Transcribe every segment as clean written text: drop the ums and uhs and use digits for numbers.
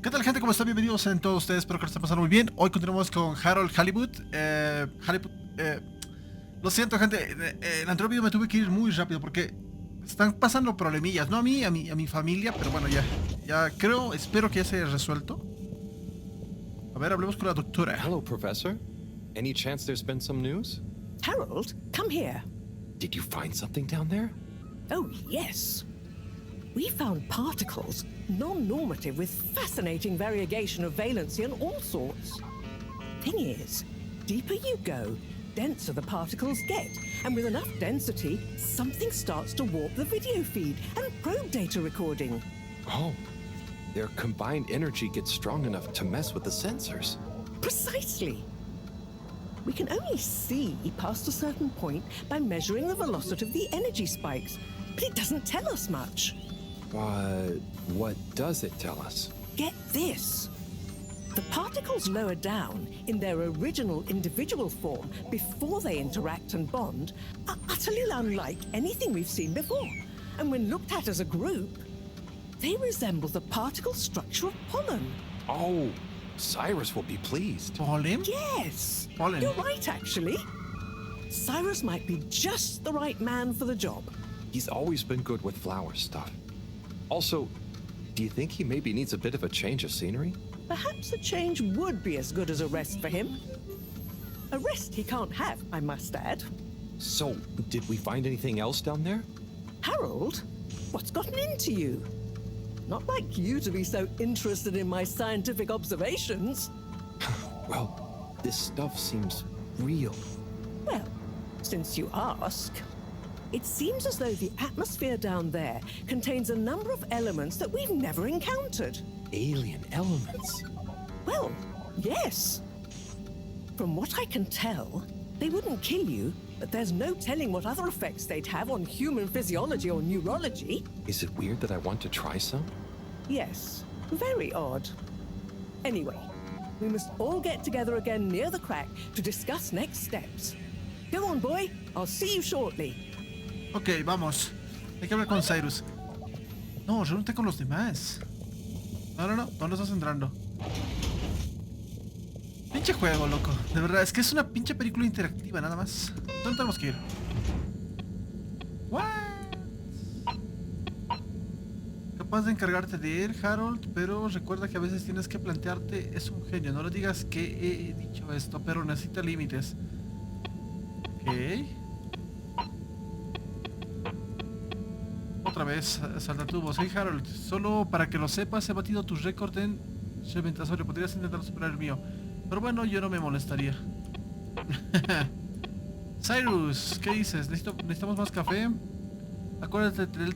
¿Qué tal, gente? ¿Cómo están? Bienvenidos a todos ustedes, espero que lo estén pasando muy bien. Hoy continuamos con Halibut. Lo siento, gente, en el anterior video me tuve que ir muy rápido porque están pasando problemillas, no a mí, a mi familia, pero bueno, ya creo, espero que ya se haya resuelto. A ver, hablemos con la doctora. Hello, Professor. Any chance there's been some news? Harold, come here. Did you find something down there? Oh, yes. We found particles, non-normative with fascinating variegation of valency and all sorts. Thing is, deeper you go, denser the particles get, and with enough density, something starts to warp the video feed and probe data recording. Oh, their combined energy gets strong enough to mess with the sensors. Precisely. We can only see past a certain point by measuring the velocity of the energy spikes, but it doesn't tell us much. What does it tell us? Get this. The particles lower down in their original individual form before they interact and bond are utterly unlike anything we've seen before. And when looked at as a group, they resemble the particle structure of pollen. Oh, Cyrus will be pleased. ¿Pollen? Yes. Pollen. You're right, actually. Cyrus might be just the right man for the job. He's always been good with flower stuff. Also, do you think he maybe needs a bit of a change of scenery? Perhaps a change would be as good as a rest for him. A rest he can't have, I must add. So, did we find anything else down there? Harold, what's gotten into you? Not like you to be so interested in my scientific observations. Well, this stuff seems real. Well, since you ask, it seems as though the atmosphere down there contains a number of elements that we've never encountered. Alien elements? Well, yes. From what I can tell, they wouldn't kill you, but there's no telling what other effects they'd have on human physiology or neurology. Is it weird that I want to try some? Yes, very odd. Anyway, we must all get together again near the crack to discuss next steps. Go on, boy. I'll see you shortly. Ok, vamos. Hay que hablar con Cyrus. No, reúnete con los demás. No. ¿Dónde estás entrando? Pinche juego, loco. De verdad, es que es una pinche película interactiva, nada más. ¿Dónde tenemos que ir? What? Capaz de encargarte de él, Harold, pero recuerda que a veces tienes que plantearte. Es un genio. No le digas que he dicho esto, pero necesita límites. Ok. Otra vez, saltatubos. Hey, Harold, solo para que lo sepas, he batido tu récord en reventasorio. Podrías intentar superar el mío, pero bueno, yo no me molestaría. Cyrus, ¿qué dices? ¿Necesitamos más café? Acuérdate del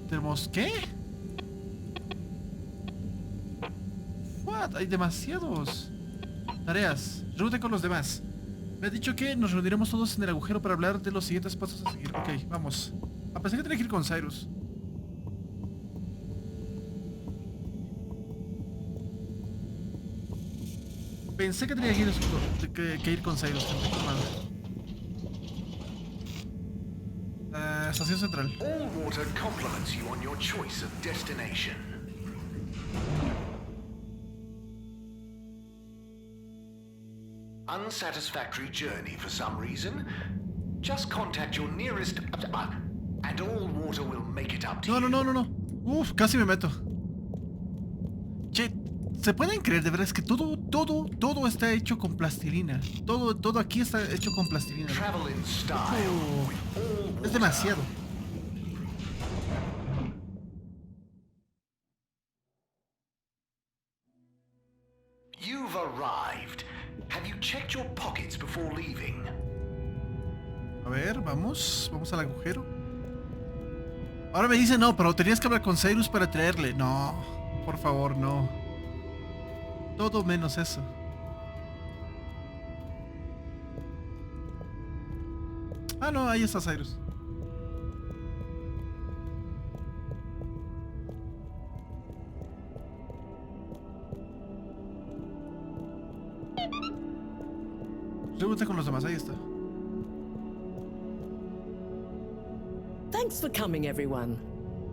termos... ¿Qué? What? Hay demasiados. Tareas. Reúnete con los demás. Me ha dicho que nos reuniremos todos en el agujero para hablar de los siguientes pasos a seguir. Ok, vamos. A pesar que tenía que ir con Cyrus. Pensé que tenía que ir con Cyrus. Estación central. All water compliments you on your choice of destination. Unsatisfactory journey for some reason? Just contact your nearest and all water will make it up to you. No. Uf, casi me meto. Che, ¿se pueden creer de verdad? Es que todo está hecho con plastilina. Todo aquí está hecho con plastilina. Travel in style with all water. Es demasiado. You've arrived. Have you checked your pockets before leaving? A ver, vamos al agujero. Ahora me dice no, pero tenías que hablar con Cyrus para traerle. No, por favor, no. Todo menos eso. Ah, no, ahí está Cyrus. Reúnete con los demás, ahí está. Thanks for coming, everyone.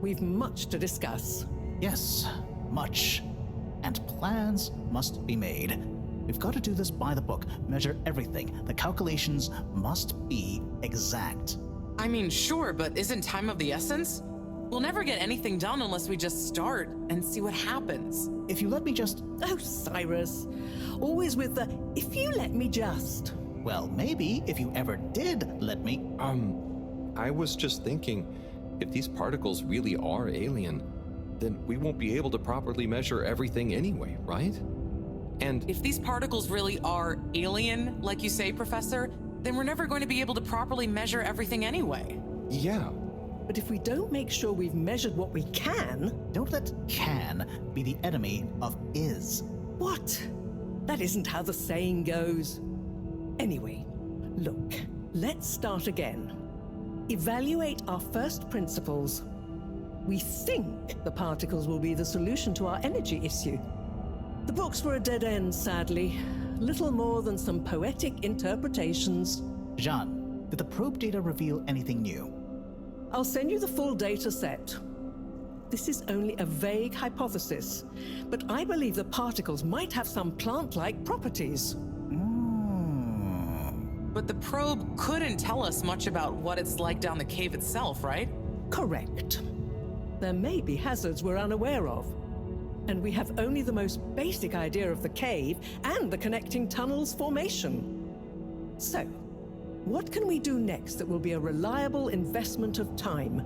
We've much to discuss. Yes, much. and plans must be made. We've got to do this by the book, measure everything. The calculations must be exact. I mean, sure, but isn't time of the essence? We'll never get anything done unless we just start and see what happens. If you let me just... Oh, Cyrus. Always with the, if you let me just. Well, maybe if you ever did let me... I was just thinking, if these particles really are alien, then we won't be able to properly measure everything anyway, right? And If these particles really are alien, like you say, Professor, then we're never going to be able to properly measure everything anyway. yeah, But if we don't make sure we've measured what we can. Don't let can be the enemy of is. What? That isn't how the saying goes. Anyway, look, let's start again. Evaluate our first principles. We think the particles will be the solution to our energy issue. The books were a dead end, sadly. Little more than some poetic interpretations. Jeanne, did the probe data reveal anything new? I'll send you the full data set. This is only a vague hypothesis, but I believe the particles might have some plant-like properties. But the probe couldn't tell us much about what it's like down the cave itself, right? Correct. There may be hazards we're unaware of, and we have only the most basic idea of the cave and the connecting tunnels formation. So, what can we do next that will be a reliable investment of time?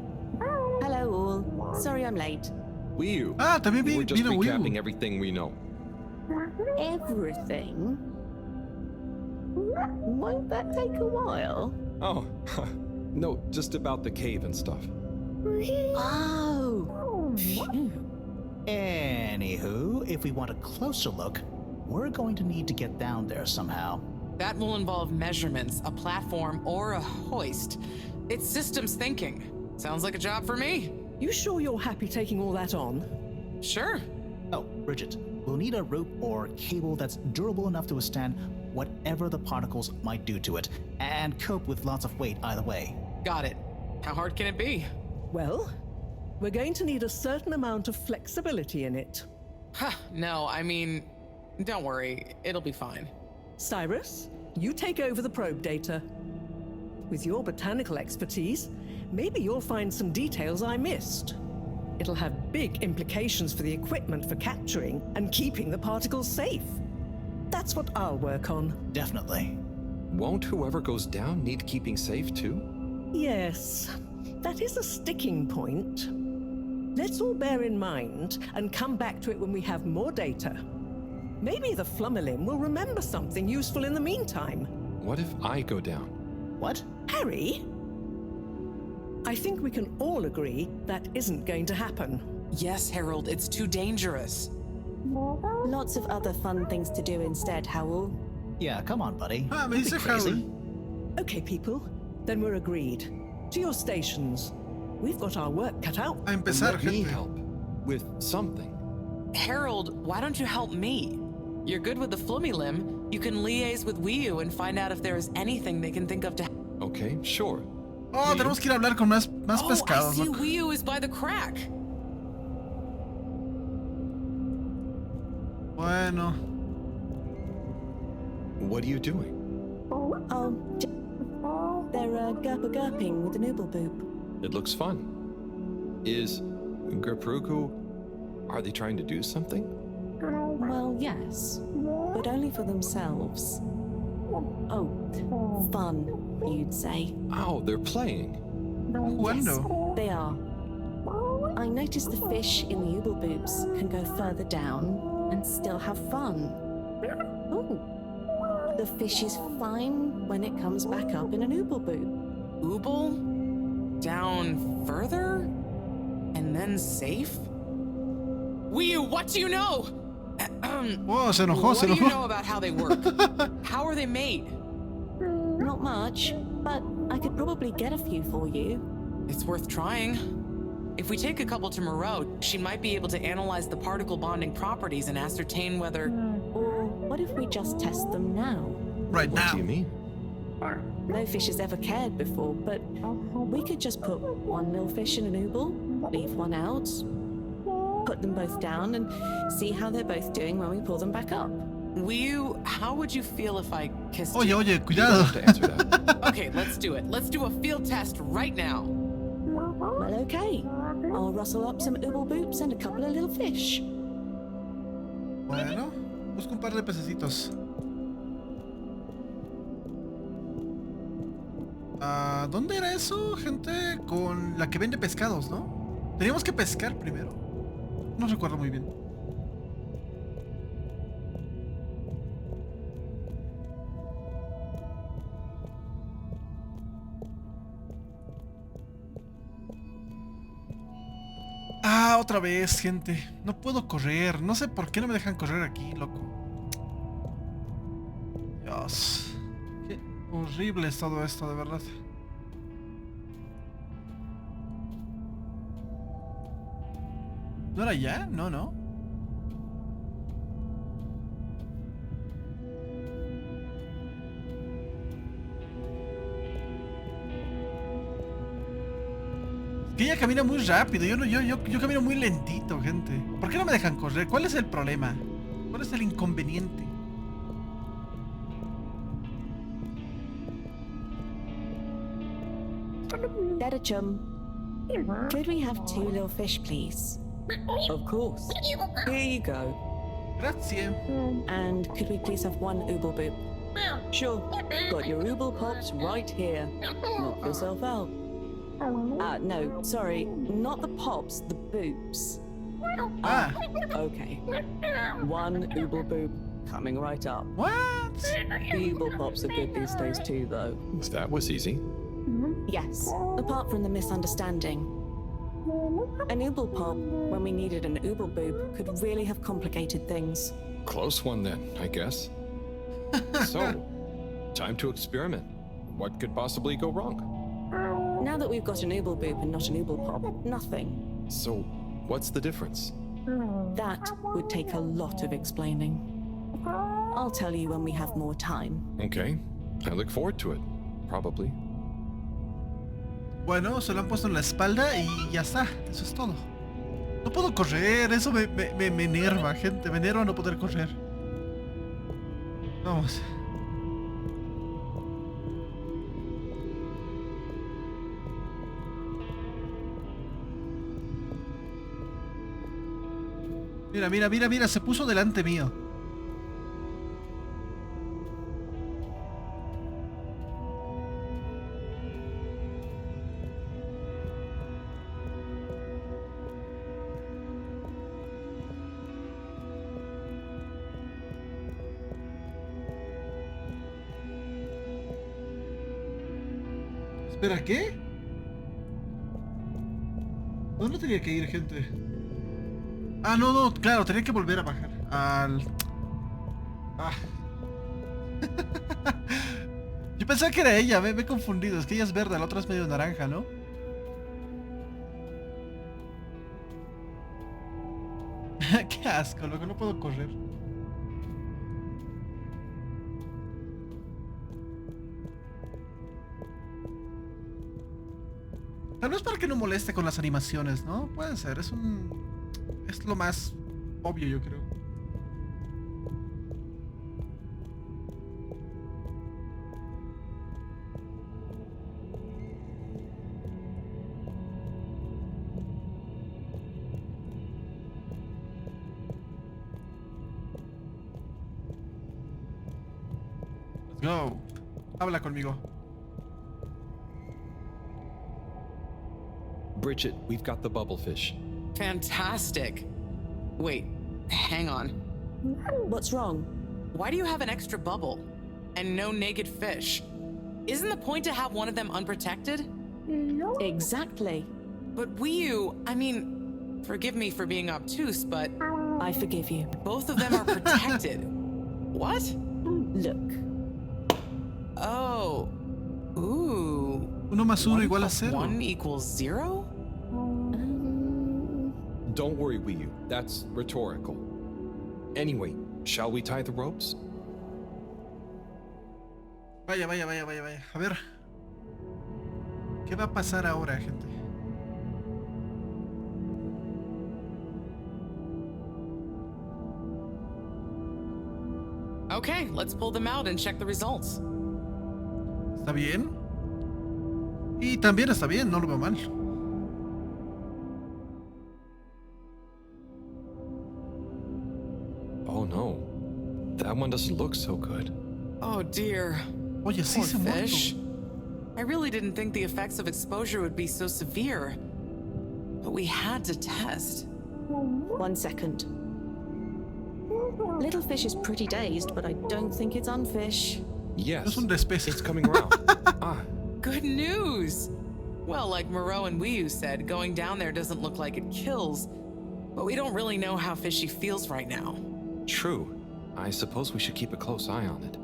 Hello all. Sorry I'm late. we También we're just vino recapping Will. everything we know. Everything? Won't that take a while? Oh, no, just about the cave and stuff. Oh. Phew. Anywho, if we want a closer look, we're going to need to get down there somehow. That will involve measurements, a platform, or a hoist. It's systems thinking. Sounds like a job for me. You sure you're happy taking all that on? Sure. Oh, Bridget, we'll need a rope or cable that's durable enough to withstand whatever the particles might do to it, and cope with lots of weight either way. Got it. How hard can it be? Well, we're going to need a certain amount of flexibility in it. Huh, no, I mean, don't worry. It'll be fine. Cyrus, you take over the probe data. With your botanical expertise, maybe you'll find some details I missed. It'll have big implications for the equipment for capturing and keeping the particles safe. That's what I'll work on. Definitely. Won't whoever goes down need keeping safe too? Yes, that is a sticking point. Let's all bear in mind and come back to it when we have more data. Maybe the Flummerlim will remember something useful in the meantime. What if I go down? What? Harry? I think we can all agree that isn't going to happen. Yes, Harold, it's too dangerous. Lots of other fun things to do instead, Howell. Yeah, come on, buddy. Ah, me Don't be dice crazy. Howell. Okay, people, then we're agreed. To your stations. We've got our work cut out. A empezar, Let me gente. help with something. Harold, why don't you help me? You're good with the Flummy Limb. You can liaise with Wiu and find out if there is anything they can think of to... Okay, sure. Oh, tenemos que ir a hablar con más Oh, pescados, I see ¿no? Wiu is by the crack. Bueno. What are you doing? Oh, they're gurping with the noodle boop. It looks fun. Is Gerpruku... Are they trying to do something? Well, yes, but only for themselves. Oh, fun, you'd say. Oh, they're playing. Jugando. They are. I noticed the fish in the ooble boobs can go further down and still have fun. Oh, the fish is fine when it comes back up in an ooble boob. Ooble? Down further? And then safe? Wiu, what do you know? Oh, se enojó, se What do you know enojó. about how they work? How are they made? Not much, but I could probably get a few for you. It's worth trying. If we take a couple to Mareaux, she might be able to analyze the particle bonding properties and ascertain whether... Or what if we just test them now? Right What now. do you mean? No fish has ever cared before, but we could just put one little fish in an ooble, leave one out. put them both down and see how they're both doing when we pull them back up. Wiu, how would you feel if I kissed Oye, you? oye, You don't cuidado. have to answer that. Okay, let's do it. Let's do a field test right now. Well, okay. I'll rustle up some ooble boops and a couple of little fish. Bueno, busco un par de pececitos. Ah, ¿dónde era eso, gente? Con la que vende pescados, ¿no? Teníamos que pescar primero. No recuerdo muy bien. Ah, otra vez, gente. No puedo correr. No sé por qué no me dejan correr aquí, loco. Dios. Qué horrible es todo esto, de verdad. ¿No era ya? No, no. Que ella camina muy rápido, yo camino muy lentito, gente. ¿Por qué no me dejan correr? ¿Cuál es el problema? ¿Cuál es el inconveniente? There, chum. Could we have 2 little fish, please? Of course. Here you go. Grazie. And could we please have 1 ooble boop? Sure. Got your ooble pops right here. Knock yourself out. No, sorry. Not the pops, the boops. Ah, Okay. 1 ooble boop coming right up. what? The ooble pops are good these days too, though. That was easy. Yes, apart from the misunderstanding. An ooble pop, when we needed an ooble boob, could really have complicated things. Close one then, I guess. So, time to experiment. What could possibly go wrong? Now that we've got an ooble boob and not an ooble pop, nothing. So, what's the difference? That would take a lot of explaining. I'll tell you when we have more time. Okay, I look forward to it. Probably. Bueno, se lo han puesto en la espalda y ya está. Eso es todo. No puedo correr, eso me enerva, gente. Me enerva no poder correr. Vamos. Mira, se puso delante mío. Espera, ¿qué? ¿Dónde tenía que ir, gente? Ah, no, claro, tenía que volver a bajar. Al... Ah. Yo pensaba que era ella, me he confundido. Es que ella es verde, la otra es medio naranja, ¿no? Qué asco, loco, no puedo correr. Tal vez para que no moleste con las animaciones, ¿no? Puede ser, es lo más obvio, yo creo. Let's go. Habla conmigo. Bridget, we've got the bubblefish. Fantastic. Wait, hang on. What's wrong? Why do you have an extra bubble? And no naked fish? Isn't the point to have one of them unprotected? Exactly. But Wiu, I mean, forgive me for being obtuse, but I forgive you. both of them are protected. What? Look. Oh. Ooh. 1 más 1 igual a 0. 1 equals 0? Don't worry, Wiu. That's rhetorical. Anyway, shall we tie the ropes? Vaya. A ver. ¿Qué va a pasar ahora, gente? Okay, let's pull them out and check the results. ¿Está bien? Y también está bien, no lo veo mal. Oh no. That one doesn't look so good. Oh dear. Oye, sí Poor se fish. muerto. I really didn't think the effects of exposure would be so severe. But we had to test. 1 second. Little fish is pretty dazed, but I don't think it's unfish. Yes. Es un despez. It's coming around. Ah, Good news! Well, like Mareaux and Wiyu said, going down there doesn't look like it kills. But we don't really know how fishy feels right now. true. I suppose we should keep a close eye on it.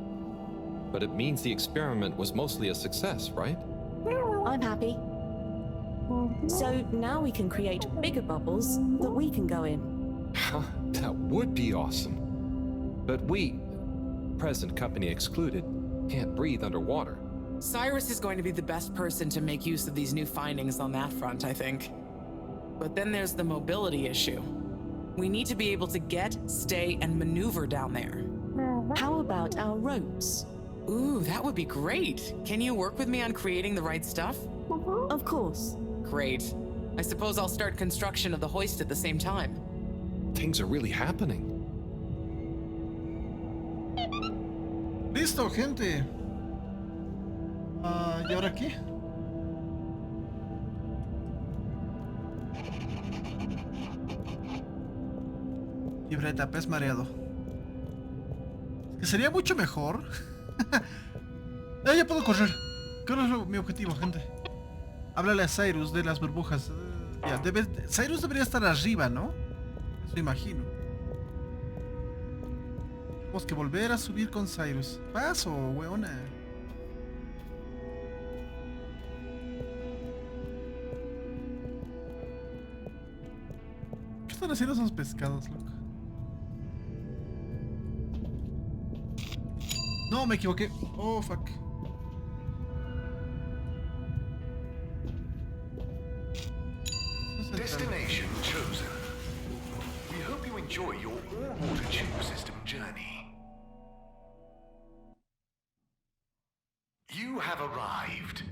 But it means the experiment was mostly a success, right? I'm happy. So now we can create bigger bubbles that we can go in. That would be awesome. But we, present company excluded, can't breathe underwater. Cyrus is going to be the best person to make use of these new findings on that front, I think. But then there's the mobility issue. We need to be able to get, stay, and maneuver down there. How about our ropes? Ooh, that would be great. Can you work with me on creating the right stuff? Of course. Great. I suppose I'll start construction of the hoist at the same time. Things are really happening. Listo, gente. ¿Y ahora qué? Libreta, pez mareado. Es que sería mucho mejor. Ya puedo correr. ¿Cuál es mi objetivo, gente? Háblale a Cyrus de las burbujas. Ya, Cyrus debería estar arriba, ¿no? Eso imagino. Tenemos que volver a subir con Cyrus. Paso, weona. ¿Qué están haciendo esos pescados, loco? No, me equivoqué. Oh, fuck. Destination chosen. We hope you enjoy your all-water tube system journey. You have arrived.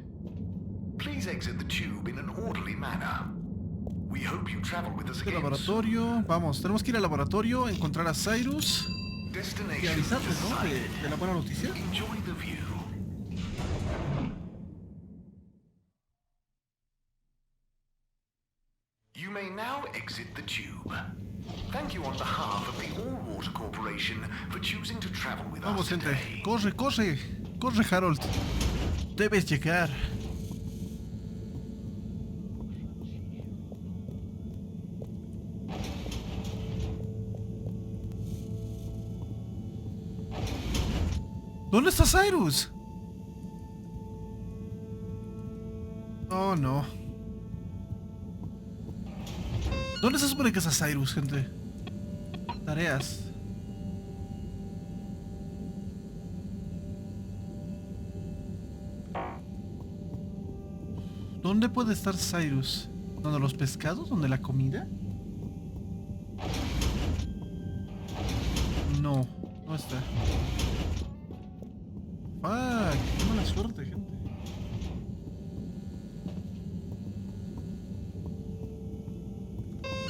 Please exit the tube in an orderly manner. We hope you travel with us again. Laboratorio. Vamos, tenemos que ir al laboratorio, encontrar a Cyrus y Destination avisarle, ¿no? decided. De la buena noticia. Enjoy the view. You may now exit the tube. Thank you on behalf of the All Water Corporation for choosing to travel with Vamos, us gente. today. Corre, corre. Corre, Harold. Debes llegar. ¿Dónde está Cyrus? Oh, no. ¿Dónde se supone que está Cyrus, gente? Tareas. ¿Dónde puede estar Cyrus? ¿Dónde los pescados? ¿Dónde la comida? No, no está. Fuck, qué mala suerte, gente.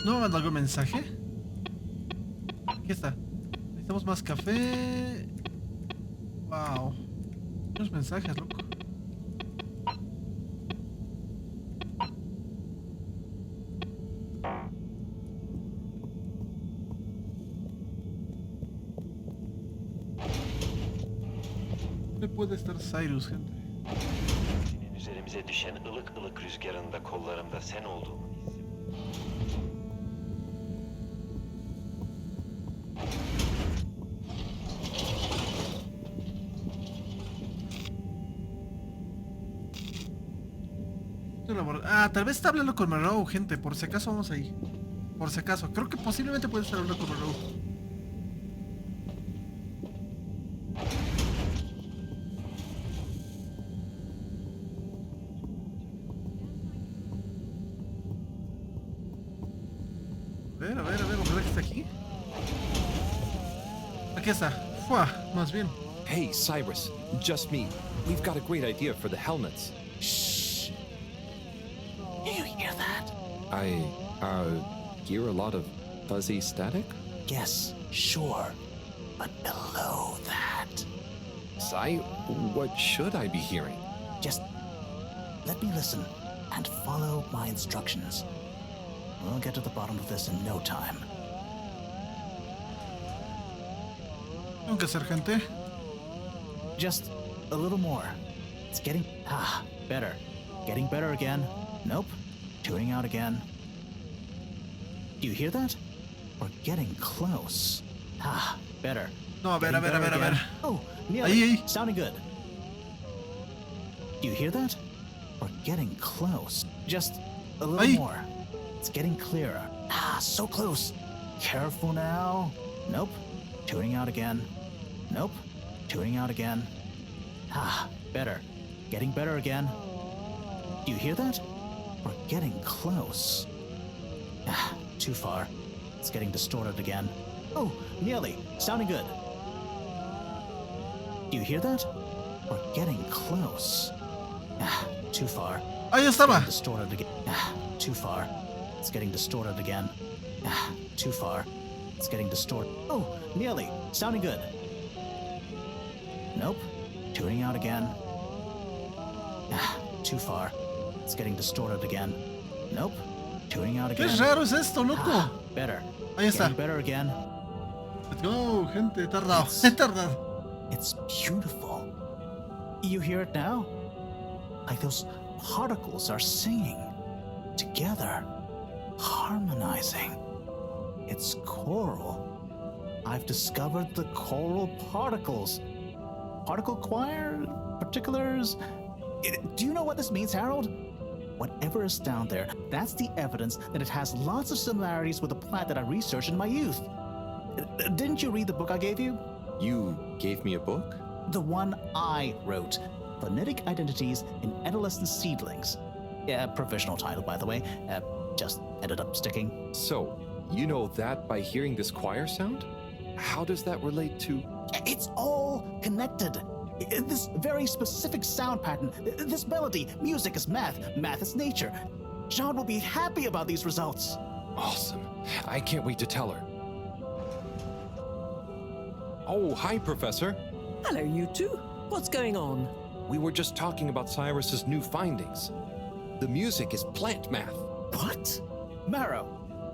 ¿No me mandó algún mensaje? Aquí está. Necesitamos más café. Wow. Muchos mensajes, loco. ¿Dónde puede estar Cyrus, gente? Senin üzerimize düşen ılık ılık rüzgarında kollarımda sen olduğunu hissediyorum. Ah, tal vez está hablando con Mareaux, gente. Por si acaso vamos ahí. Por si acaso. Creo que posiblemente puede estar hablando con Mareaux. A ver, ojalá que esté aquí. Aquí está. Fua, más bien. Hey, Cyrus, just me. We've got a great idea for the helmets. Shh. Do you hear that? I hear a lot of fuzzy static. Yes, sure. But below that, Cy, what should I be hearing? just let me listen and follow my instructions. We'll get to the bottom of this in no time. Nunca ser gente. Just a little more. It's getting better. Getting better again. Nope. Tuning out again. Do you hear that? We're getting close. Better. No, a ver, Getting a ver, a better ver, a again. ver. Oh, nearly. Ahí. Sounding good. Do you hear that? We're getting close. Just a little Ahí. more. It's getting clearer. So close. Careful now. Nope. Tuning out again. Nope. Tuning out again. Better. Getting better again. Do you hear that? We're getting close. Too far. It's getting distorted again. Oh, nearly. Sounding good. Do you hear that? We're getting close. Too far. Ahí It's estaba. getting distorted again. Too far. It's getting distorted again. Too far. It's getting distorted. Oh, nearly. Sounding good. Nope. Tuning out again. Too far. It's getting distorted again. Nope. Tuning out Qué again. raro es esto, loco. Better. Ahí está. Getting better again. Let's go, gente. He tardado. It's- He tardado. It's beautiful. You hear it now? Like those particles are singing together, harmonizing. It's choral. I've discovered the choral particles. Particle choir? Particulars? Do you know what this means, Harold? Whatever is down there, that's the evidence that it has lots of similarities with the plant that I researched in my youth. Didn't you read the book I gave you? You gave me a book? The one I wrote. Phonetic Identities in Adolescent Seedlings. Professional title, by the way. Just ended up sticking. So, you know that by hearing this choir sound? How does that relate to... It's all connected. This very specific sound pattern, this melody, music is math, math is nature. Jeanne will be happy about these results. Awesome. I can't wait to tell her. Oh, hi, Professor. Hello, you two. What's going on? We were just talking about Cyrus's new findings. The music is plant math. What? Mareaux.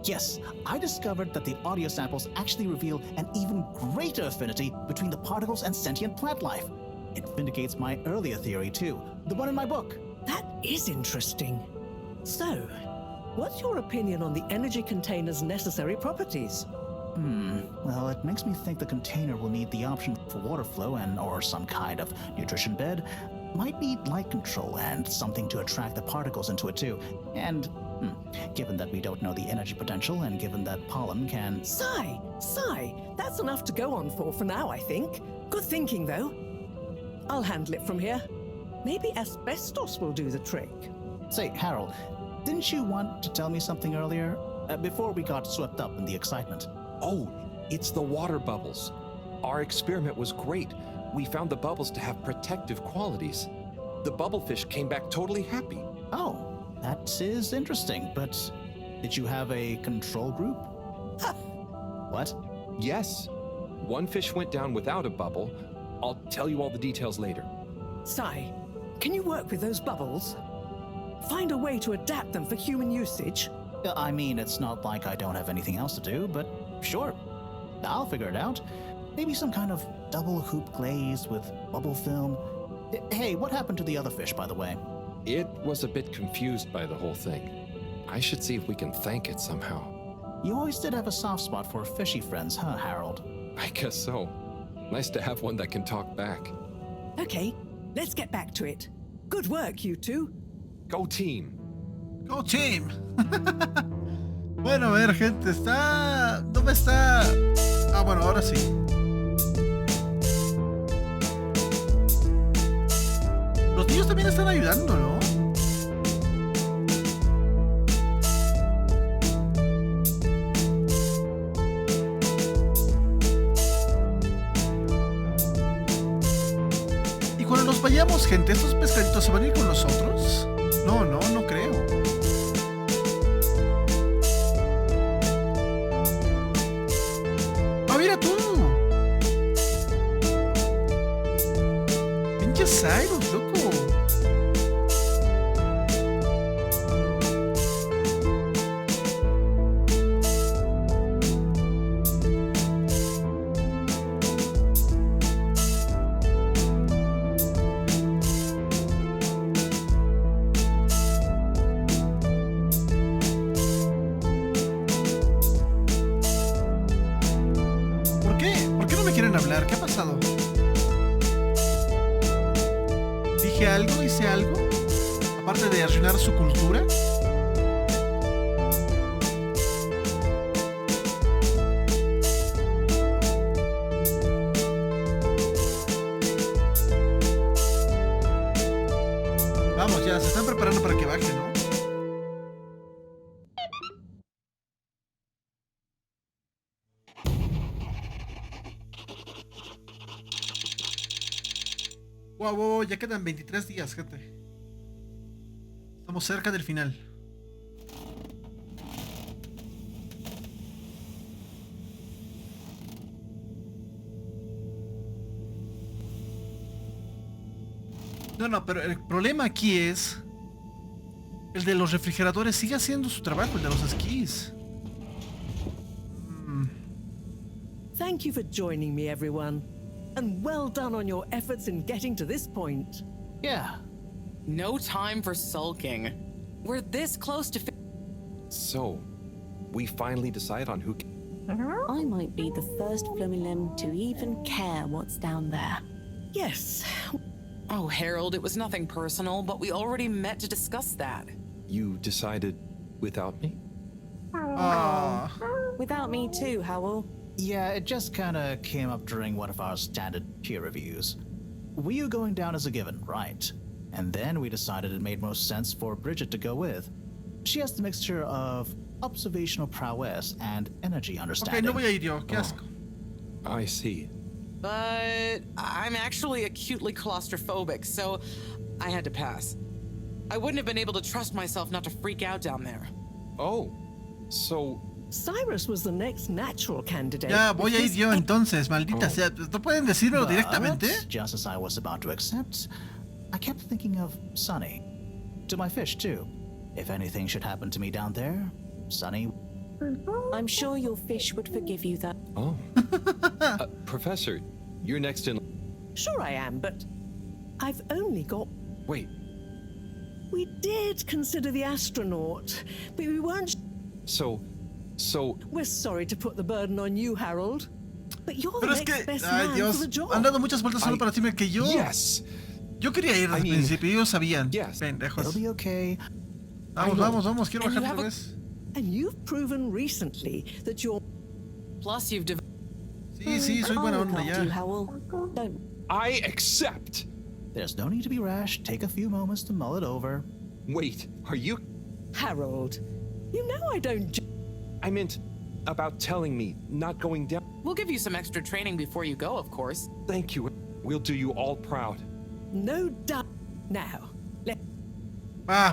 Yes, I discovered that the audio samples actually reveal an even greater affinity between the particles and sentient plant life. It vindicates my earlier theory, too, the one in my book. That is interesting. So, what's your opinion on the energy container's necessary properties? Well, it makes me think the container will need the option for water flow or some kind of nutrition bed. Might need light control and something to attract the particles into it too. And, given that we don't know the energy potential and given that pollen can... Sigh, that's enough to go on for now, I think. Good thinking, though. I'll handle it from here. Maybe asbestos will do the trick. Say, Harold, didn't you want to tell me something earlier? Before we got swept up in the excitement. Oh, it's the water bubbles. Our experiment was great. We found the bubbles to have protective qualities. The bubblefish came back totally happy. Oh, that is interesting, but did you have a control group? What? Yes. One fish went down without a bubble. I'll tell you all the details later. Sigh, can you work with those bubbles? Find a way to adapt them for human usage? I mean, it's not like I don't have anything else to do, but sure. I'll figure it out. Maybe some kind of double hoop glaze with bubble film. Hey, what happened to the other fish, by the way? It was a bit confused by the whole thing. I should see if we can thank it somehow. You always did have a soft spot for fishy friends, huh, Harold? I guess so. Nice to have one that can talk back. Okay, let's get back to it. Good work, you two. Go team! Go team. Bueno, a ver, gente, está... ¿Dónde está? Ah, bueno, ahora sí. Los niños también están ayudando, ¿no? nos vayamos, gente, ¿estos pescaditos se van a ir con nosotros? No, no creo. ¡Ah, mira tú! ¡Pinche Cyrus, loco! ¿Qué ha pasado? ¿Dije algo? ¿Hice algo? Aparte de arruinar su cultura. Vamos, ya, se están preparando para que baje, ¿no? Wow, ya quedan 23 días, gente. Estamos cerca del final. No, pero el problema aquí es... El de los refrigeradores sigue haciendo su trabajo, el de los esquís. Thank you for joining me, everyone. And well done on your efforts in getting to this point. Yeah. No time for sulking. We're this close to So, we finally decide on who... I might be the first Flumilim to even care what's down there. Yes. Oh, Harold, it was nothing personal, but we already met to discuss that. You decided without me? Without me too, Howell. Yeah, it just kinda came up during one of our standard peer reviews. We were going down as a given, right? And then we decided it made most sense for Bridget to go with. She has the mixture of observational prowess and energy understanding. Okay, no voy a ir yo, qué asco. I see. But I'm actually acutely claustrophobic, so I had to pass. I wouldn't have been able to trust myself not to freak out down there. Oh, so... Cyrus was the next natural candidate. Ya voy a ir yo entonces, maldita sea. ¿No pueden decírmelo directamente? Just as I was about to accept, I kept thinking of Sunny. To my fish, too. If anything should happen to me down there, Sunny... I'm sure your fish would forgive you that. Oh. Professor, you're next in... Sure I am, but I've only got... Wait. We did consider the astronaut, but we weren't... So... We're sorry to put the burden on you, Harold, but you're Pero the es next que, best ay man Dios, for the job. han dado muchas vueltas solo para decirme que yo... Yes! Yo quería ir desde el principio, ellos sabían. Yes. Pendejos. It'll be okay. Vamos, quiero bajar otra vez. And you've proven recently that you're... Plus, you've developed... Sí, soy buena I'll look onda after you, ya. Howell. Don't. I accept! There's no need to be rash. Take a few moments to mull it over. Wait, are you... Harold, you know I don't... I meant about telling me, not going down... We'll give you some extra training before you go, of course. Thank you. We'll do you all proud. No doubt. Now,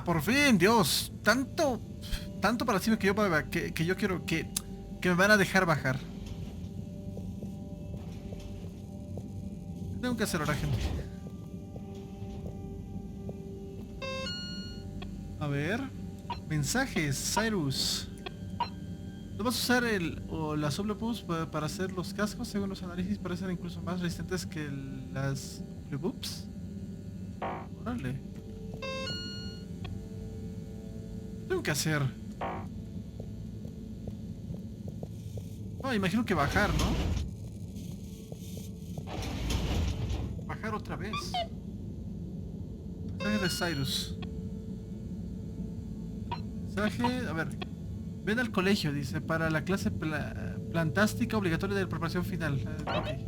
Por fin, Dios. Tanto para decirme que yo quiero que me van a dejar bajar. ¿Qué tengo que hacer ahora, gente? A ver. Mensajes, Cyrus. ¿No vas a usar la Subleboops para hacer los cascos? Según los análisis parecen incluso más resistentes que las Subleboops. Órale. ¿Qué tengo que hacer? Imagino que bajar, ¿no? Bajar otra vez. Mensaje de Cyrus. Mensaje, a ver. Ven al colegio, dice, para la clase plantástica obligatoria de preparación final. Okay.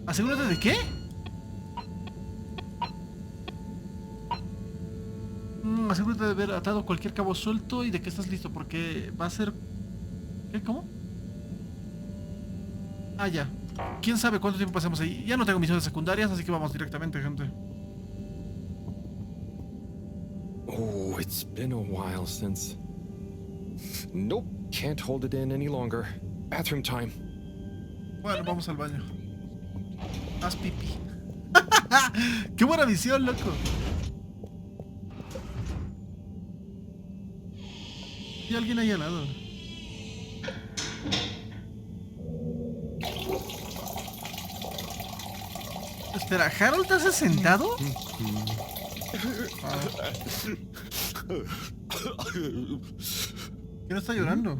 ¿Asegúrate de qué? Asegúrate de haber atado cualquier cabo suelto y de que estás listo, porque va a ser... ¿Qué? ¿Cómo? Ya. ¿Quién sabe cuánto tiempo pasamos ahí? Ya no tengo misiones secundarias, así que vamos directamente, gente. Oh, it's been a while since. Nope, can't hold it in any longer. Bathroom time. Bueno, vamos al baño. Haz pipí. ¡Qué buena visión, loco! Hay alguien ahí al lado. Espera, ¿Harold hace sentado? ¿Quién está llorando?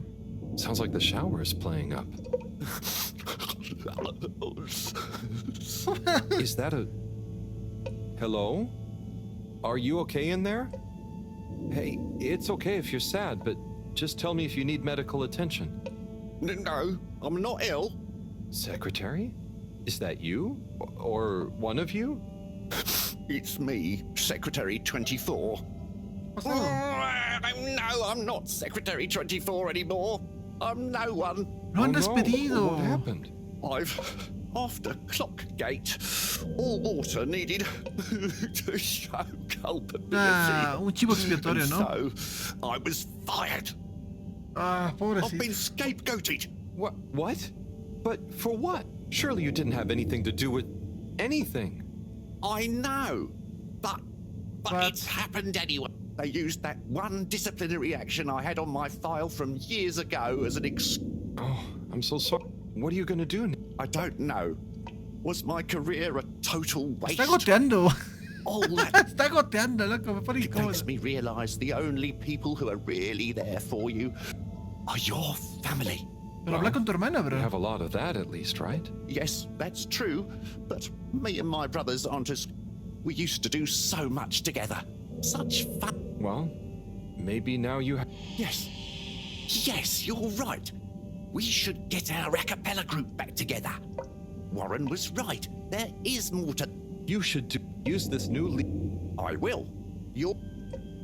Sounds like the shower is playing up. Is that a... Hello? Are you okay in there? Hey, it's okay if you're sad, but just tell me if you need medical attention. No, I'm not ill. Secretary? Is that you? Or one of you? It's me, Secretary 24. No, I'm not Secretary 24 anymore. I'm no one. Lo han despedido. What happened? I've... After Clockgate, all water needed to show culpability. Un chivo expiatorio, ¿no? So, I was fired. Ah, pobrecito. I've been scapegoated. What? But for what? Surely you didn't have anything to do with anything. I know, but it's happened anyway. They used that one disciplinary action I had on my file from years ago as an Oh, I'm so sorry. What are you gonna do? I don't know. Was my career a total waste? Está goteando. All that Está goteando, loco. Me pone it makes incómodo. me realize the only people who are really there for you are your family. Pero habla con tu hermana, You bro. have a lot of that at least, right? Yes, that's true, but me and my brothers aren't as... We used to do so much together. Such fun. Well, maybe now you have... Yes. Yes, you're right. We should get our a cappella group back together. Warren was right. There is more to... You should use this new I will. You're...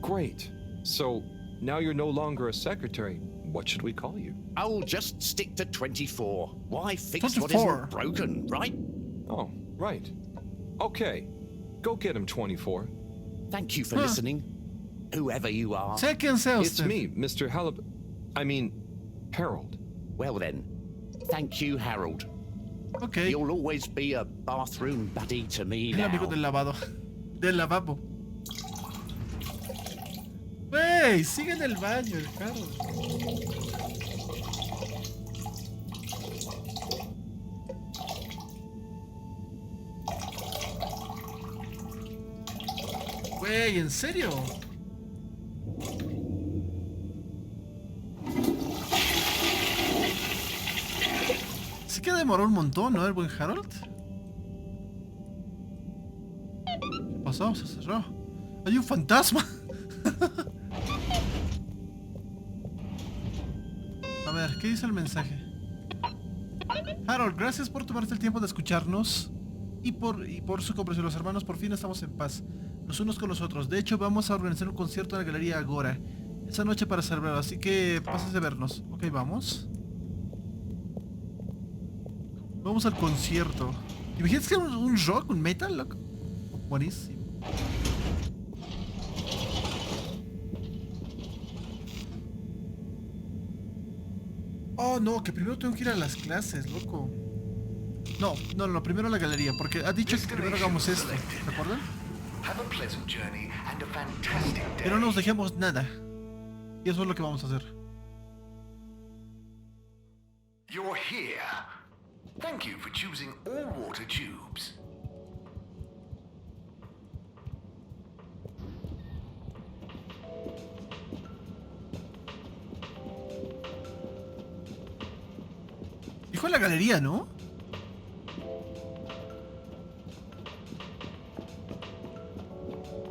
Great. So, now you're no longer a secretary. What should we call you? I'll just stick to 24. Why fix 24. what isn't broken, right? Oh, right. Okay. Go get him, 24. Thank you for listening. Whoever you are. Sé quién sea It's usted. me, Mr. Halibut. I mean, Harold. Well then, thank you, Harold. Ok. You'll always be a bathroom buddy to me El amigo now. del lavado. Del lavabo. Wey, sigue en el baño el Harold. Wey, ¿en serio? Sí que demoró un montón, ¿no? El buen Harold. ¿Qué pasó? Se cerró. Hay un fantasma. A ver, ¿qué dice el mensaje? Harold, gracias por tomarte el tiempo de escucharnos y por su comprensión. Los hermanos por fin estamos en paz, los unos con los otros. De hecho, vamos a organizar un concierto en la Galería Agora esa noche para celebrar, así que pases de vernos. Ok, vamos. Vamos al concierto. ¿Imaginas que era un rock, un metal, loco? Buenísimo. Oh, no, que primero tengo que ir a las clases, loco. No, primero a la galería, porque ha dicho que primero hagamos esto, ¿se acuerdan? Have a pleasant journey and a fantastic day. Que no nos dejemos nada. Y eso es lo que vamos a hacer. You're here. Thank you for choosing all water tubes. Dijo en la galería, ¿no?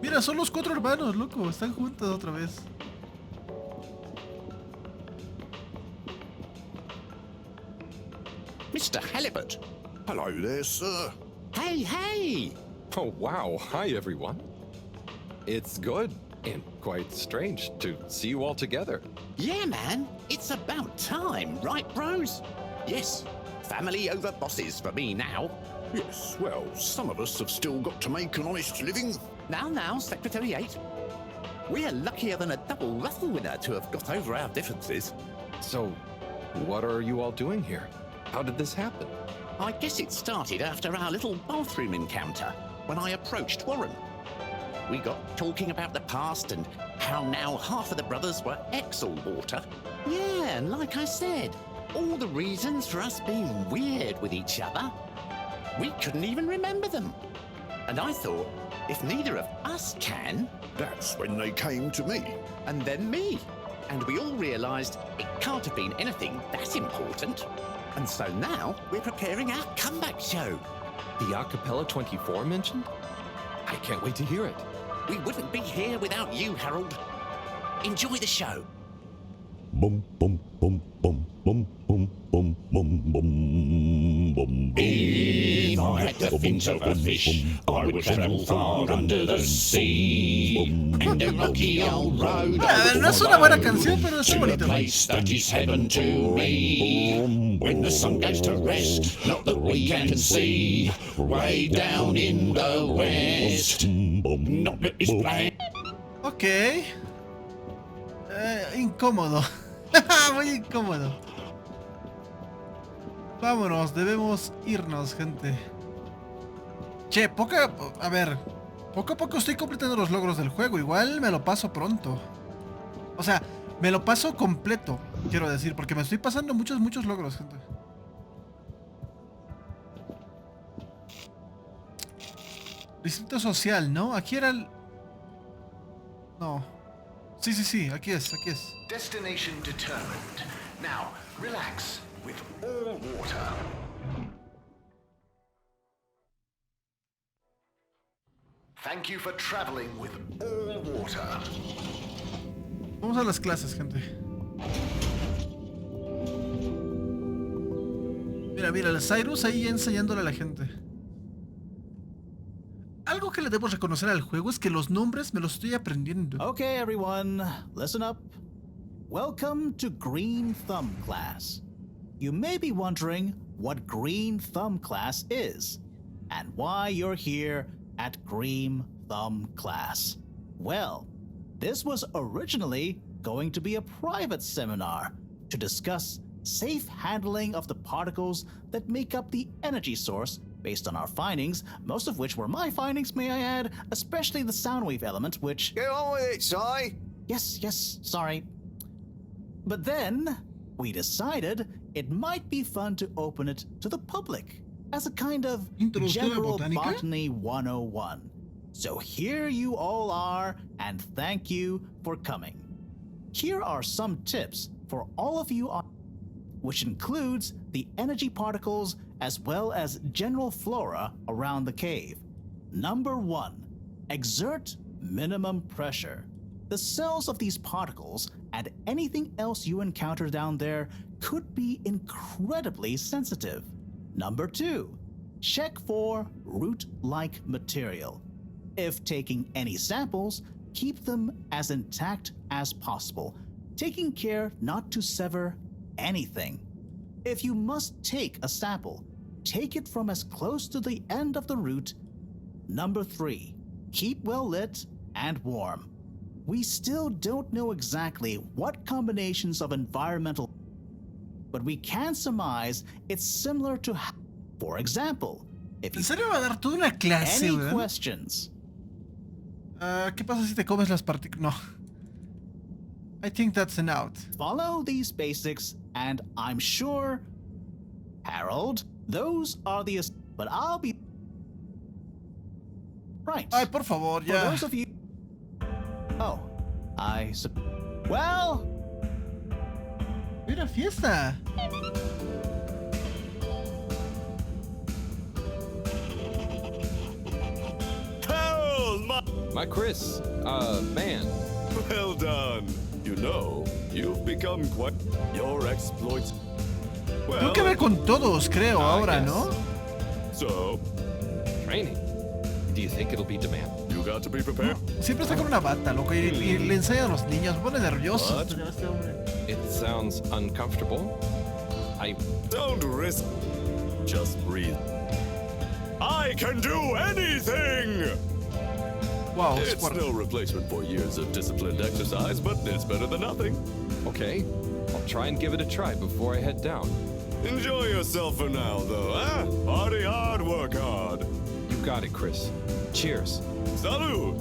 Mira, son los 4 hermanos, loco. Están juntos otra vez. Mr. Halibut. Hello there, sir. Hey! Oh, wow. Hi, everyone. It's good and quite strange to see you all together. Yeah, man. It's about time, right, bros? Yes. Family over bosses for me now. Yes, well, some of us have still got to make an honest living. Now, Secretary 8. We're luckier than a double raffle winner to have got over our differences. So, what are you all doing here? How did this happen? I guess it started after our little bathroom encounter, when I approached Warren. We got talking about the past and how now half of the brothers were ex-all-water. Yeah, and like I said, all the reasons for us being weird with each other, we couldn't even remember them. And I thought, if neither of us can... That's when they came to me. And then me. And we all realised it can't have been anything that important. And so now we're preparing our comeback show. The Acapella 24 mentioned? I can't wait to hear it. We wouldn't be here without you, Harold. Enjoy the show. Bum bum bum bum bum bum bum bum bum bum. If I had the fins of a fish, I would travel far under the sea. And the rocky old road No es una buena canción, pero es to a bonito. place that is heaven to me. When the sun goes to rest, not that we can see. Way down in the west, not that is plain. Ok. Incómodo. Muy incómodo. Vámonos, debemos irnos, gente. Che, a ver, poco a poco estoy completando los logros del juego. Igual me lo paso pronto. O sea, me lo paso completo, quiero decir, porque me estoy pasando muchos logros, gente. Distrito social, ¿no? Aquí era el... No. Sí, aquí es. Destination determined. Now, relax with all water. Thank you for traveling with all water. Vamos a las clases, gente. Mira, el Cyrus ahí enseñándole a la gente. Algo que le debo reconocer al juego es que los nombres me los estoy aprendiendo. Okay, everyone, listen up. Welcome to Green Thumb class. You may be wondering what Green Thumb class is and why you're here at Green Thumb class. Well, this was originally going to be a private seminar to discuss safe handling of the particles that make up the energy source based on our findings, most of which were my findings, may I add, especially the sound wave element, which... Get on with it, Si. Yes, sorry. But then, we decided it might be fun to open it to the public as a kind of general botany 101. So here you all are, and thank you for coming. Here are some tips for all of you on, which includes the energy particles as well as general flora around the cave. Number 1, exert minimum pressure. The cells of these particles and anything else you encounter down there could be incredibly sensitive. Number 2, check for root-like material. If taking any samples, keep them as intact as possible, taking care not to sever anything. If you must take a sample, take it from as close to the end of the root. Number 3, keep well lit and warm. We still don't know exactly what combinations of environmental, but we can surmise it's similar to, for example, if you... ¿En serio va a dar toda una clase, Any weón? questions? ¿Qué pasa si te comes las partículas? No. I think that's an out. Follow these basics, and I'm sure, Harold, those are the... But I'll be... Right. Ay, por favor, For ya. those of you... Oh, Well... Mira, fiesta. My Chris, man. Well done. You know, you've become quite... Your exploits... Tengo que ver con todos, creo, ahora, yes. ¿no? So, Training. Do you think it'll be demand? you got to be prepared. Siempre está con una bata, loco, y le enseña a los niños. Me pone nervioso este hombre. It sounds uncomfortable. Don't risk. Just breathe. I can do anything! Wow, It's sport. no replacement for years of disciplined exercise, but it's better than nothing. Okay, I'll try and give it a try before I head down. Enjoy yourself for now, though, eh? Party hard, work hard. You got it, Chris. Cheers. Salud!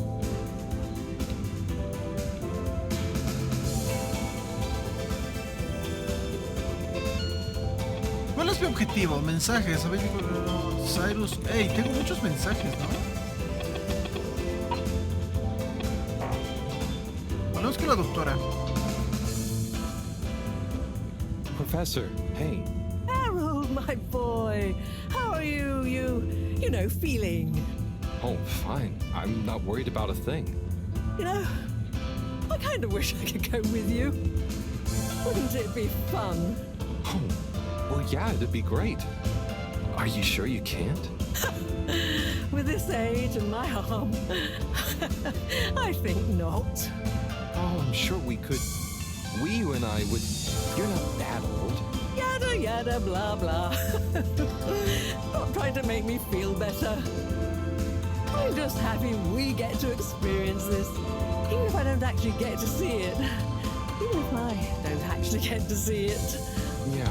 ¿Cuál es mi objetivo? Mensajes. A ver, Cyrus. Ey, tengo muchos mensajes, ¿no? Hablamos con la doctora. Professor, hey. Harold, my boy. How are you? You know, feeling. Oh, fine. I'm not worried about a thing. You know, I kind of wish I could go with you. Wouldn't it be fun? Oh, well, yeah, it'd be great. Are you sure you can't? With this age and my arm, I think not. Oh, I'm sure we could. You and I would. You're not that old. Yada yada blah blah. Not trying to make me feel better. I'm just happy we get to experience this, even if I don't actually get to see it. Even if I don't actually get to see it. Yeah.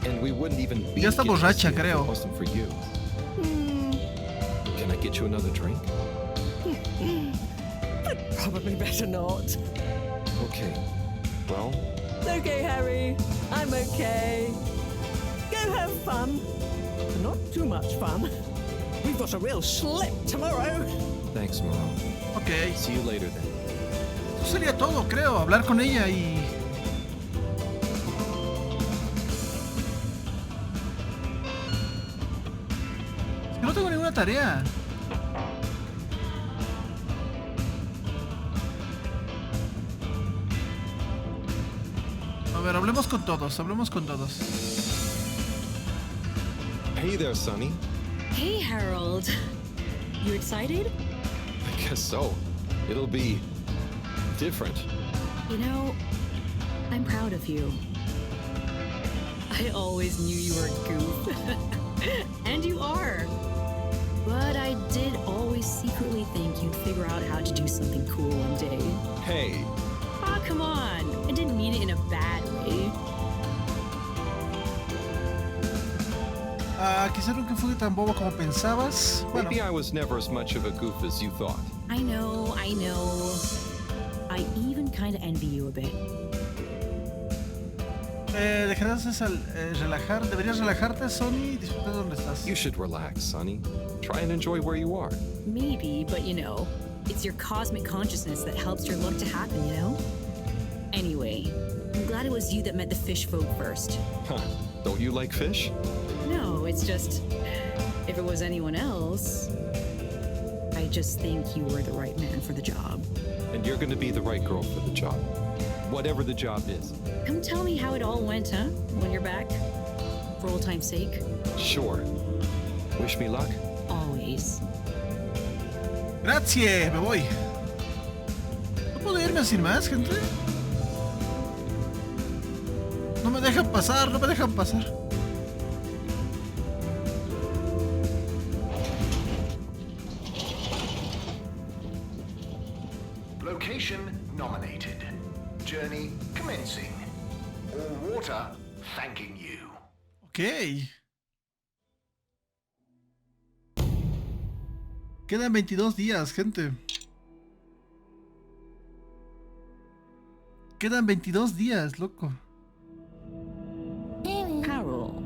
And we wouldn't even be Ya está getting to borracha, see it if creo. it wasn't for you. Can I get you another drink? I'd probably better not. Okay. Well, Okay, Harry. I'm okay. Go have fun. But not too much fun. We've got a real schlep tomorrow. thanks, Mareaux. Ok. See you later then. Eso sería todo, creo. Hablar con ella y... Es que no tengo ninguna tarea. A ver, hablemos con todos, hablemos con todos. Hey there, Sonny. Hey, Harold. You excited? I guess so. It'll be different. You know, I'm proud of you. I always knew you were a goof. And you are. But I did always secretly think you'd figure out how to do something cool one day. Hey, Ah, come on. I didn't mean it in a bad way. Quizá nunca fui tan bobo como pensabas. Bueno, maybe I was never as much of a goof as you thought. I know. I even kind of envy you a bit. deberías relajarte, Sony, y disfrutar de donde estás. You should relax, Sonny. Try and enjoy where you are. Maybe, but you know, it's your cosmic consciousness that helps your luck to happen, you know? Anyway, I'm glad it was you that met the fish folk first. Huh. Don't you like fish? No, it's just, if it was anyone else, I just think you were the right man for the job. And you're gonna be the right girl for the job. Whatever the job is. Come tell me how it all went, huh? When you're back? For old time's sake? Sure. Wish me luck. Always. Grazie, me voy. ¿No puedo irme sin más, gente? No me dejan pasar, no me dejan pasar. Location nominated. Journey commencing. All water thanking you. Ok. Quedan 22 días, gente. Quedan 22 días, loco. Carol,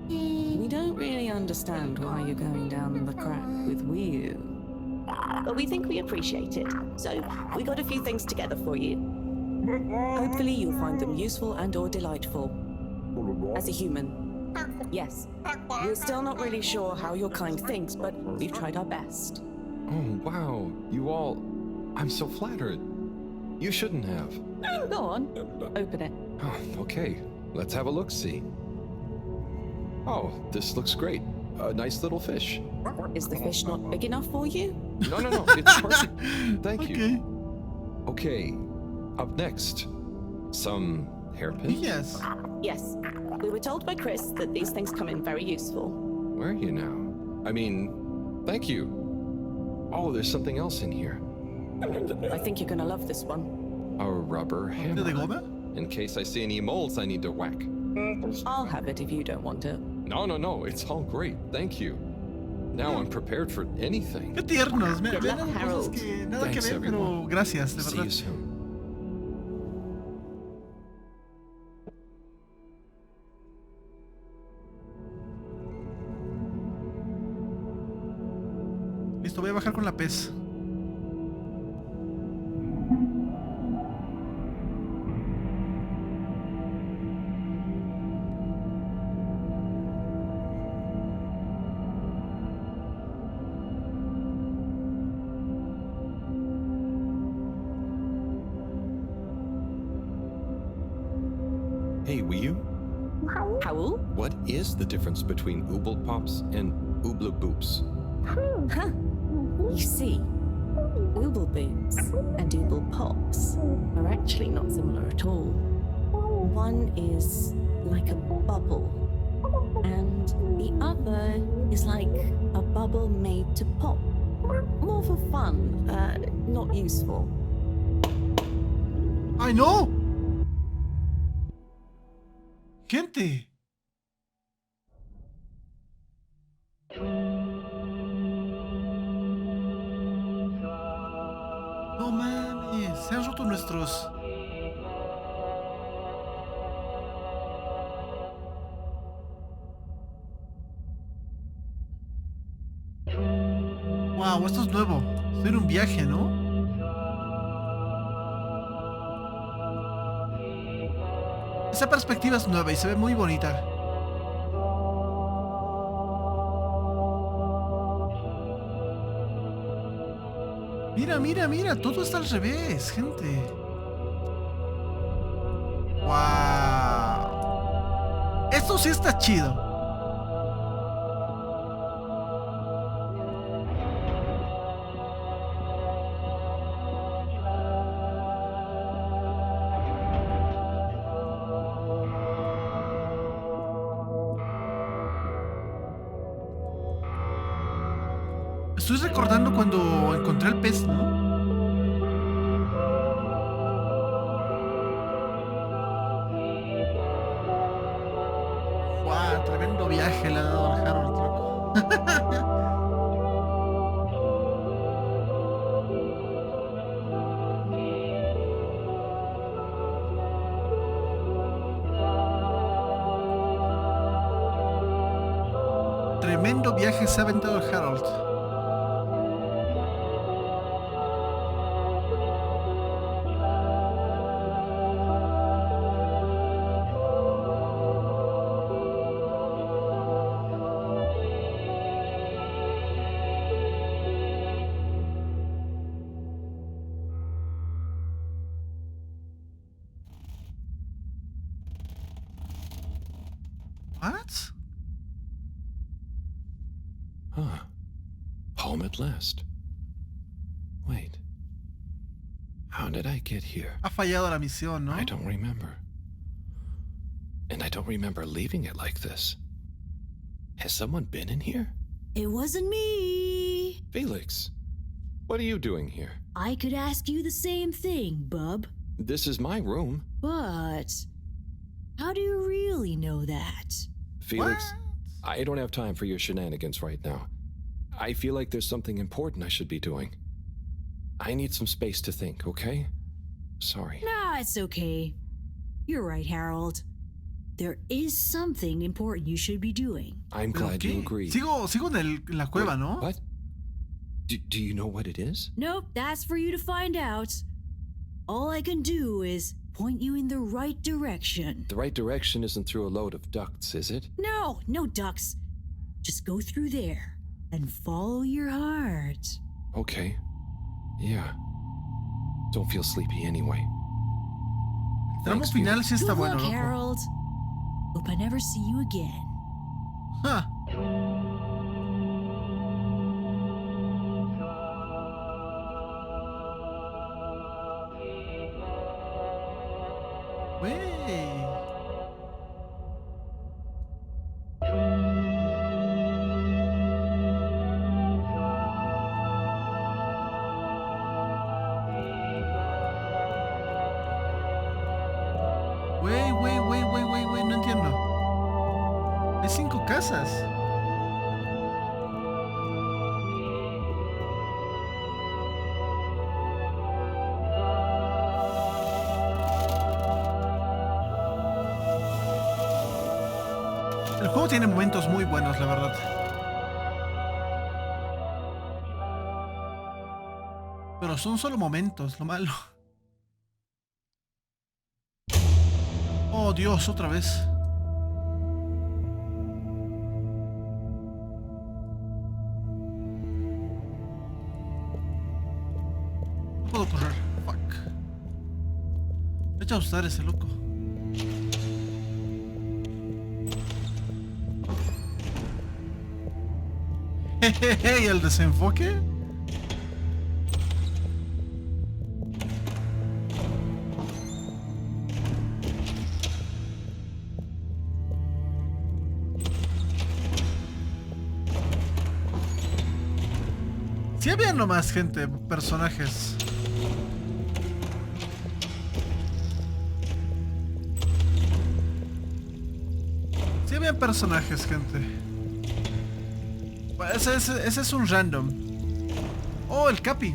we don't really understand why you're going down the crack with Wii U. But we think we appreciate it, so we got a few things together for you. Hopefully you'll find them useful and or delightful. As a human, yes, we're still not really sure how your kind thinks, but we've tried our best. Oh, wow. You all... I'm so flattered. You shouldn't have. Go on, open it. Oh, okay. Let's have a look-see. Oh, this looks great. A nice little fish. Is the fish not big enough for you? No. It's perfect. Thank you. Okay. Up next. Some hairpins? Yes. Yes. We were told by Chris that these things come in very useful. Where are you now? I mean, thank you. Oh, there's something else in here. I think you're gonna love this one. A rubber ¿De hammer. goma? In case I see any moles I need to whack. I'll have it if you don't want it. No, it's all great. Thank you. Now I'm prepared for anything. Qué tiernos. Me Good han luck, dado cosas Harold. que nada Thanks, que ver, pero everyone. gracias, de See verdad. you soon. Listo, voy a bajar con la pez. Hey, will you? Howl? What is the difference between ooble pops and ooble boops? Huh. You see, ooble boots and ooble pops are actually not similar at all. One is like a bubble, and the other is like a bubble made to pop. More for fun, not useful. ¡Ay, no! ¡Gente! No mames, se han roto nuestros... Wow, esto es nuevo. Estoy en un viaje, ¿no? Esa perspectiva es nueva y se ve muy bonita. Mira, todo está al revés, gente. Wow. Esto sí está chido. Estoy recordando cuando encontré el pez, ¿no? ¡Wow! Tremendo viaje le ha dado al Harold, loco. Tremendo viaje se ha aventado el Harold. What? Huh. Home at last. Wait. How did I get here? Ha fallado la misión, ¿no? I don't remember. And I don't remember leaving it like this. Has someone been in here? It wasn't me. Felix, what are you doing here? I could ask you the same thing, bub. This is my room. But how do you really know that? Felix, I don't have time for your shenanigans right now. I feel like there's something important I should be doing. I need some space to think, okay? Sorry. Nah, it's okay. You're right, Harold. There is something important you should be doing. I'm glad you agree. Sigo en la cueva, Wait, ¿no? What? Do you know what it is? Nope, that's for you to find out. All I can do is point you in the right direction. The right direction isn't through a load of ducts, is it? No, no ducks. Just go through there and follow your heart. Okay. Yeah. Don't feel sleepy anyway. Tramo Thanks, final Felix. sí está Good bueno, luck, loco. Harold. Hope I never see you again. Huh. Wey. Hay 5 casas. El juego tiene momentos muy buenos, la verdad. Pero son solo momentos, lo malo. Oh, Dios, otra vez. No puedo correr. Fuck. Echa a usar ese loco. ¿Y el desenfoque? Sí había nomás gente, personajes. Sí había personajes, gente. Ese es un random. Oh, el Capi.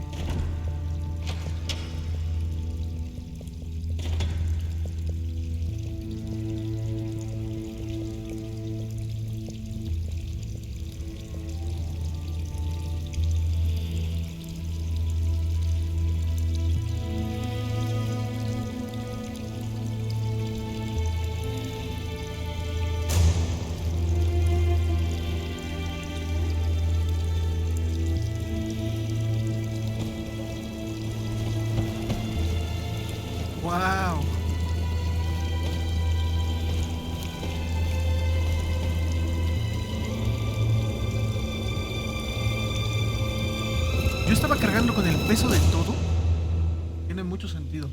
Wow. Yo estaba cargando con el peso de todo. Tiene mucho sentido.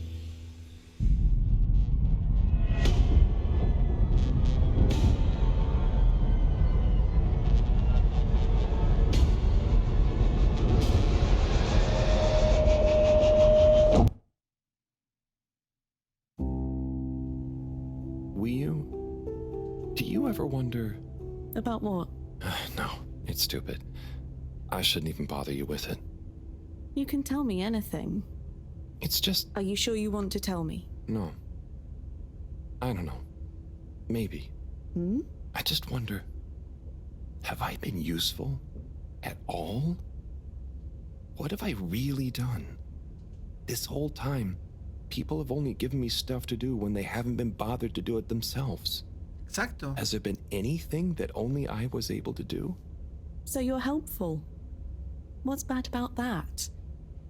Do you ever wonder... About what? No, it's stupid. I shouldn't even bother you with it. You can tell me anything. It's just... Are you sure you want to tell me? No. I don't know. Maybe. Hmm? I just wonder... Have I been useful? At all? What have I really done? This whole time, people have only given me stuff to do when they haven't been bothered to do it themselves. Exacto. Has there been anything that only I was able to do? So you're helpful. What's bad about that?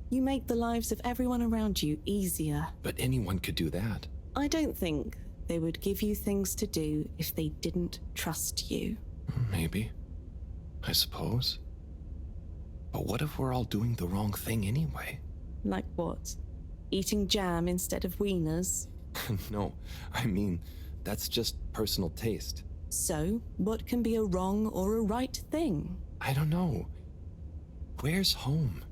You make the lives of everyone around you easier. But anyone could do that. I don't think they would give you things to do if they didn't trust you. Maybe. I suppose. But what if we're all doing the wrong thing anyway? Like what? Eating jam instead of wieners? No, I mean, that's just personal taste. So, what can be a wrong or a right thing? I don't know. Where's home?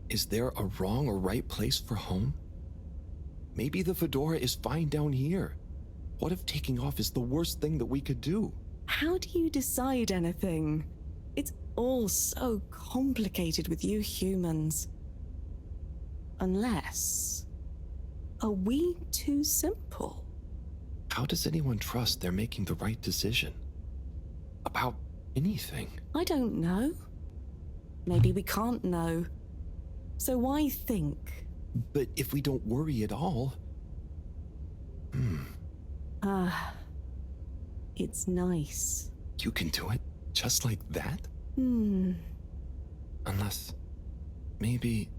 Is there a wrong or right place for home? Maybe the fedora is fine down here. What if taking off is the worst thing that we could do? How do you decide anything? It's all so complicated with you humans. Unless... Are we too simple? How does anyone trust they're making the right decision? About anything? I don't know. Maybe we can't know. So why think? But if we don't worry at all... It's nice. You can do it just like that? Unless... Maybe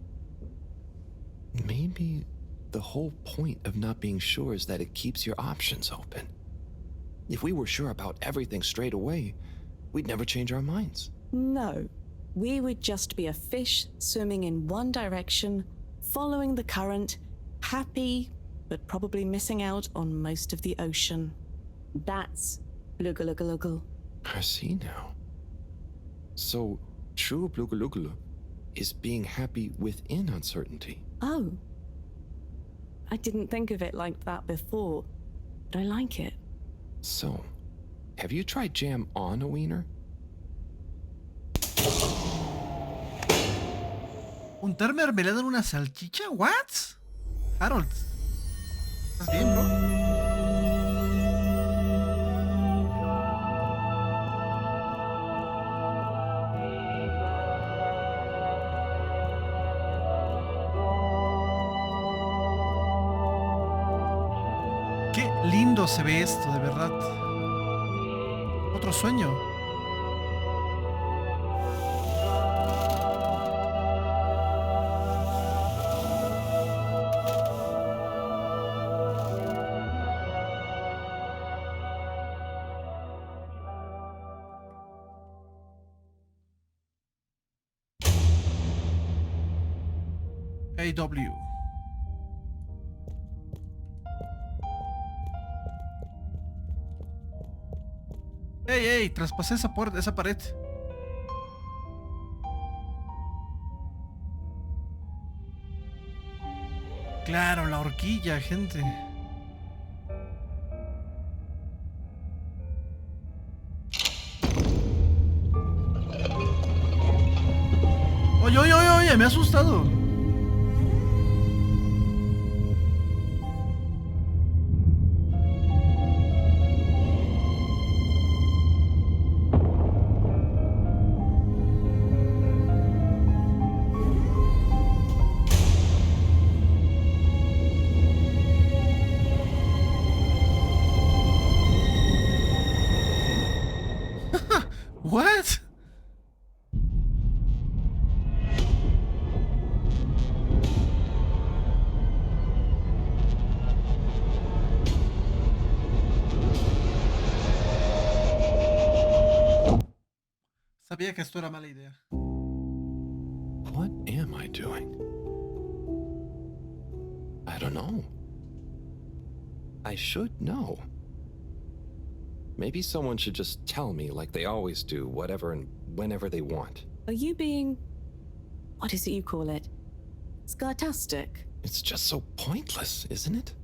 the whole point of not being sure is that it keeps your options open. If we were sure about everything straight away, we'd never change our minds. No. We would just be a fish swimming in one direction, following the current, happy, but probably missing out on most of the ocean. That's bluggaluggaluggal. I see now. So, true bluggaluggal is being happy within uncertainty. Oh. I didn't think of it like that before, but I like it. So, Have you tried jam on a wiener? ¿Untar mermelada en una salchicha? ¿What? Harold, ¿estás bien, bro? Qué lindo se ve esto, de verdad. Otro sueño. AW. ¡Ey, ey! Traspasé esa puerta, esa pared. Claro, la horquilla, gente. Oye, oye, oye, oye, me ha asustado. What? Sabía que esto era mala idea. What am I doing? I don't know. I should know. Maybe someone should just tell me like they always do, whatever and whenever they want. Are you being... what is it you call it? Scartastic? It's just so pointless, isn't it?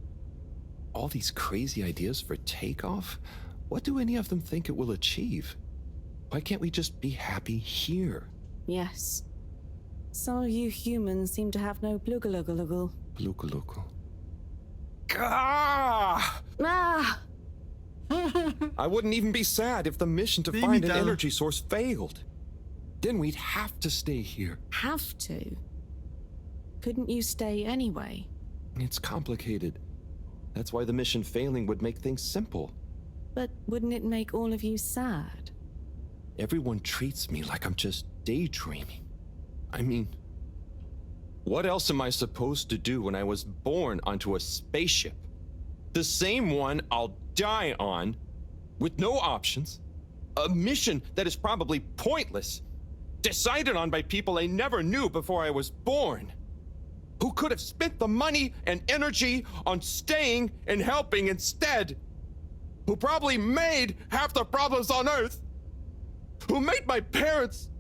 All these crazy ideas for takeoff? What do any of them think it will achieve? Why can't we just be happy here? Yes. Some of you humans seem to have no blugaluggaluggle. Blugaluggal. Ah! Ah! I wouldn't even be sad if the mission to find an energy source failed. Then we'd have to stay here. Have to? Couldn't you stay anyway? It's complicated. That's why the mission failing would make things simple. But wouldn't it make all of you sad? Everyone treats me like I'm just daydreaming. I mean, what else am I supposed to do when I was born onto a spaceship? The same one I'll die on, with no options. A mission that is probably pointless. Decided on by people I never knew before I was born. Who could have spent the money and energy on staying and helping instead. Who probably made half the problems on Earth. Who made my parents.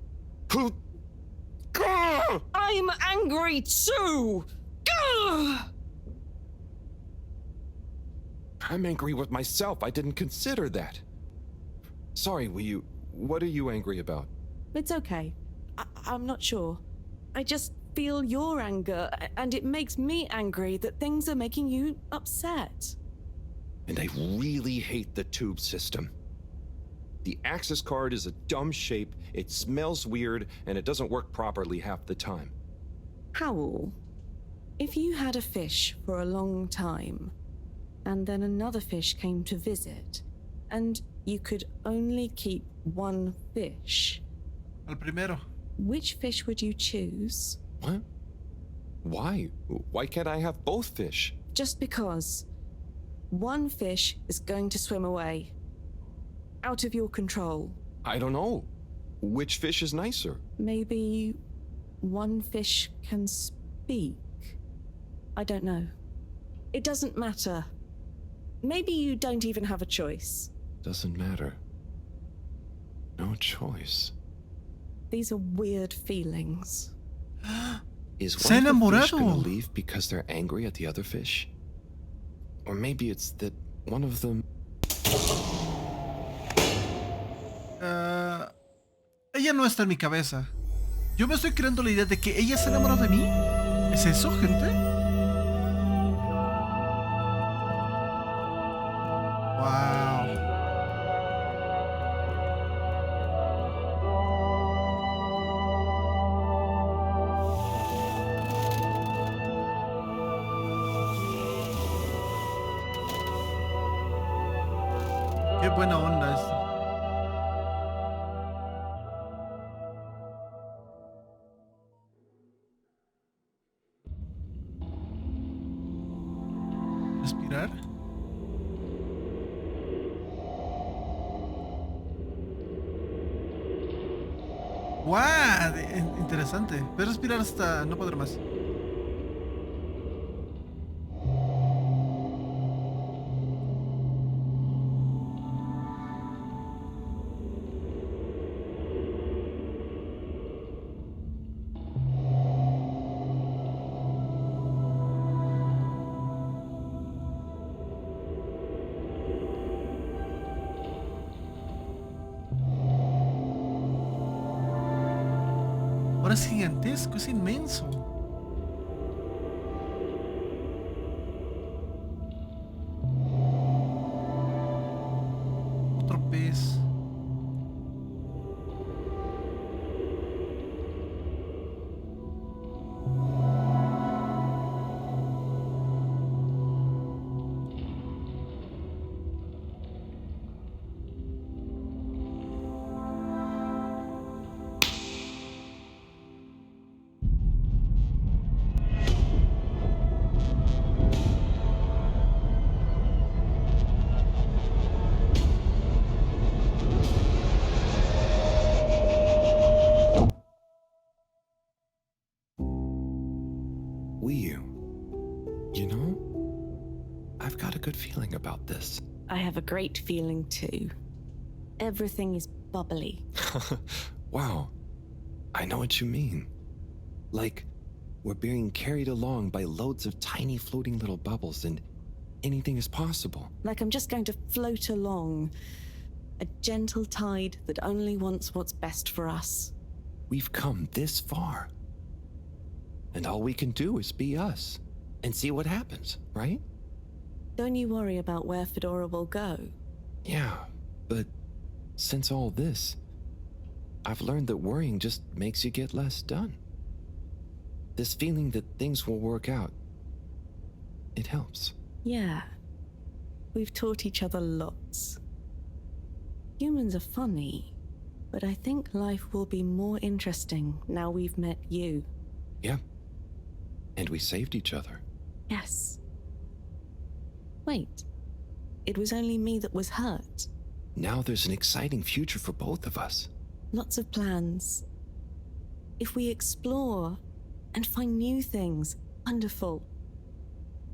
Who... Gah! I'm angry too! Gah! I'm angry with myself. I didn't consider that. Sorry, what are you angry about? It's okay. I'm not sure. I just feel your anger, and it makes me angry that things are making you upset. And I really hate the tube system. The access card is a dumb shape, it smells weird, and it doesn't work properly half the time. Howl, if you had a fish for a long time, and then another fish came to visit, and you could only keep one fish. El primero. Which fish would you choose? What? Why? Why can't I have both fish? Just because. One fish is going to swim away. Out of your control. I don't know. Which fish is nicer? Maybe one fish can speak. I don't know. It doesn't matter. Maybe you don't even have a choice. Doesn't matter. No choice. These are weird feelings. Is one of the fish gonna leave because they're angry at the other fish? Or maybe it's that one of them... Ella no está en mi cabeza. Yo me estoy creando la idea de que ella se enamoró de mí. ¿Es eso, gente? Wow. Qué buena onda esto. Respirar. ¡Guau! Interesante. Puedes respirar hasta no poder más. Ahora es gigantesco, es inmenso. Otro pez. You know, I've got a good feeling about this. I have a great feeling too. Everything is bubbly. Wow, I know what you mean. Like, we're being carried along by loads of tiny floating little bubbles and anything is possible. Like I'm just going to float along. A gentle tide that only wants what's best for us. We've come this far. And all we can do is be us and see what happens, right? Don't you worry about where Fedora will go. Yeah, but since all this, I've learned that worrying just makes you get less done. This feeling that things will work out, it helps. Yeah. We've taught each other lots. Humans are funny, but I think life will be more interesting now we've met you. Yeah. And we saved each other. Yes. Wait. It was only me that was hurt. Now there's an exciting future for both of us. Lots of plans. If we explore and find new things, wonderful.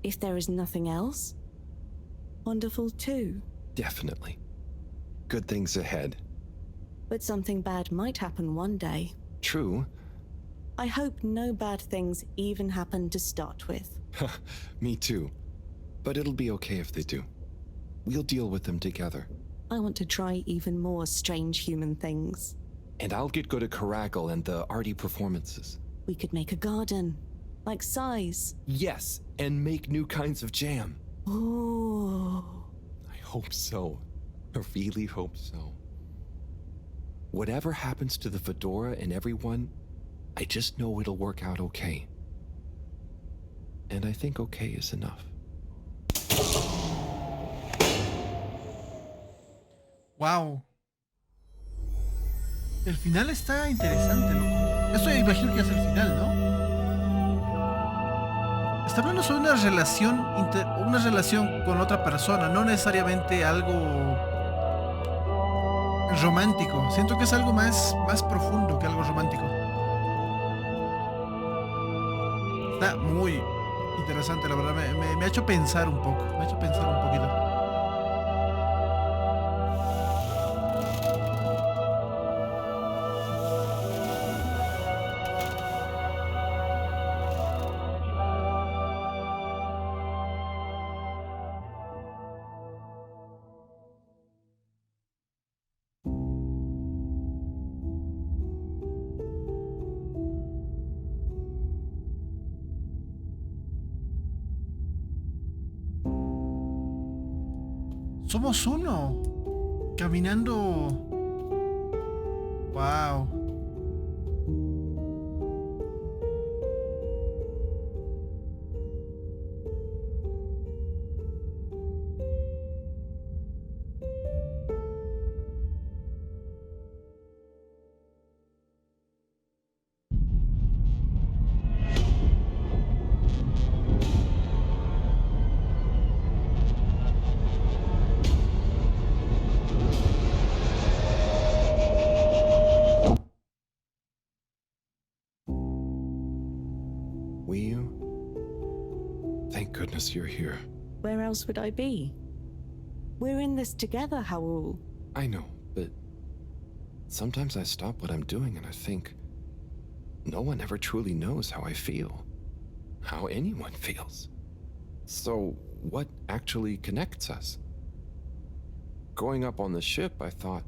If there is nothing else, wonderful too. Definitely. Good things ahead. But something bad might happen one day. True. I hope no bad things even happen to start with. Me too. But it'll be okay if they do. We'll deal with them together. I want to try even more strange human things. And I'll get good at Caracal and the arty performances. We could make a garden, like size. Yes, and make new kinds of jam. Oh. I hope so. I really hope so. Whatever happens to the Fedora and everyone, I just know it'll work out okay. And I think okay is enough. Wow. El final está interesante, loco. Esto imagino que es el final, ¿no? Está hablando sobre una relación con otra persona, no necesariamente algo romántico. Siento que es algo más profundo que algo romántico. Está muy interesante, la verdad. Me ha hecho pensar un poco. Me ha hecho pensar un poquito. Somos uno. Caminando. Wow. Thank goodness you're here. Where else would I be? We're in this together, Howell. I know, but sometimes I stop what I'm doing and I think, no one ever truly knows how I feel, how anyone feels. So, what actually connects us? Growing up on the ship, I thought,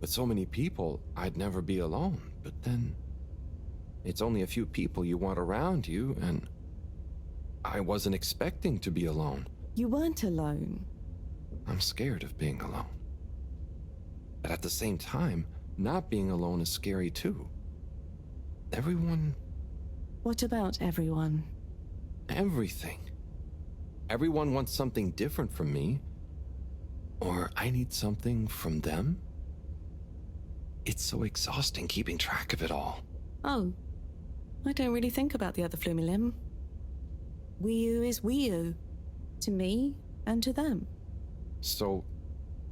with so many people, I'd never be alone. But then, it's only a few people you want around you, and I wasn't expecting to be alone. You weren't alone. I'm scared of being alone. But at the same time, not being alone is scary too. Everyone... What about everyone? Everything. Everyone wants something different from me. Or I need something from them. It's so exhausting keeping track of it all. Oh, I don't really think about the other Flumilim. Wiu is Wiu. To me and to them. So,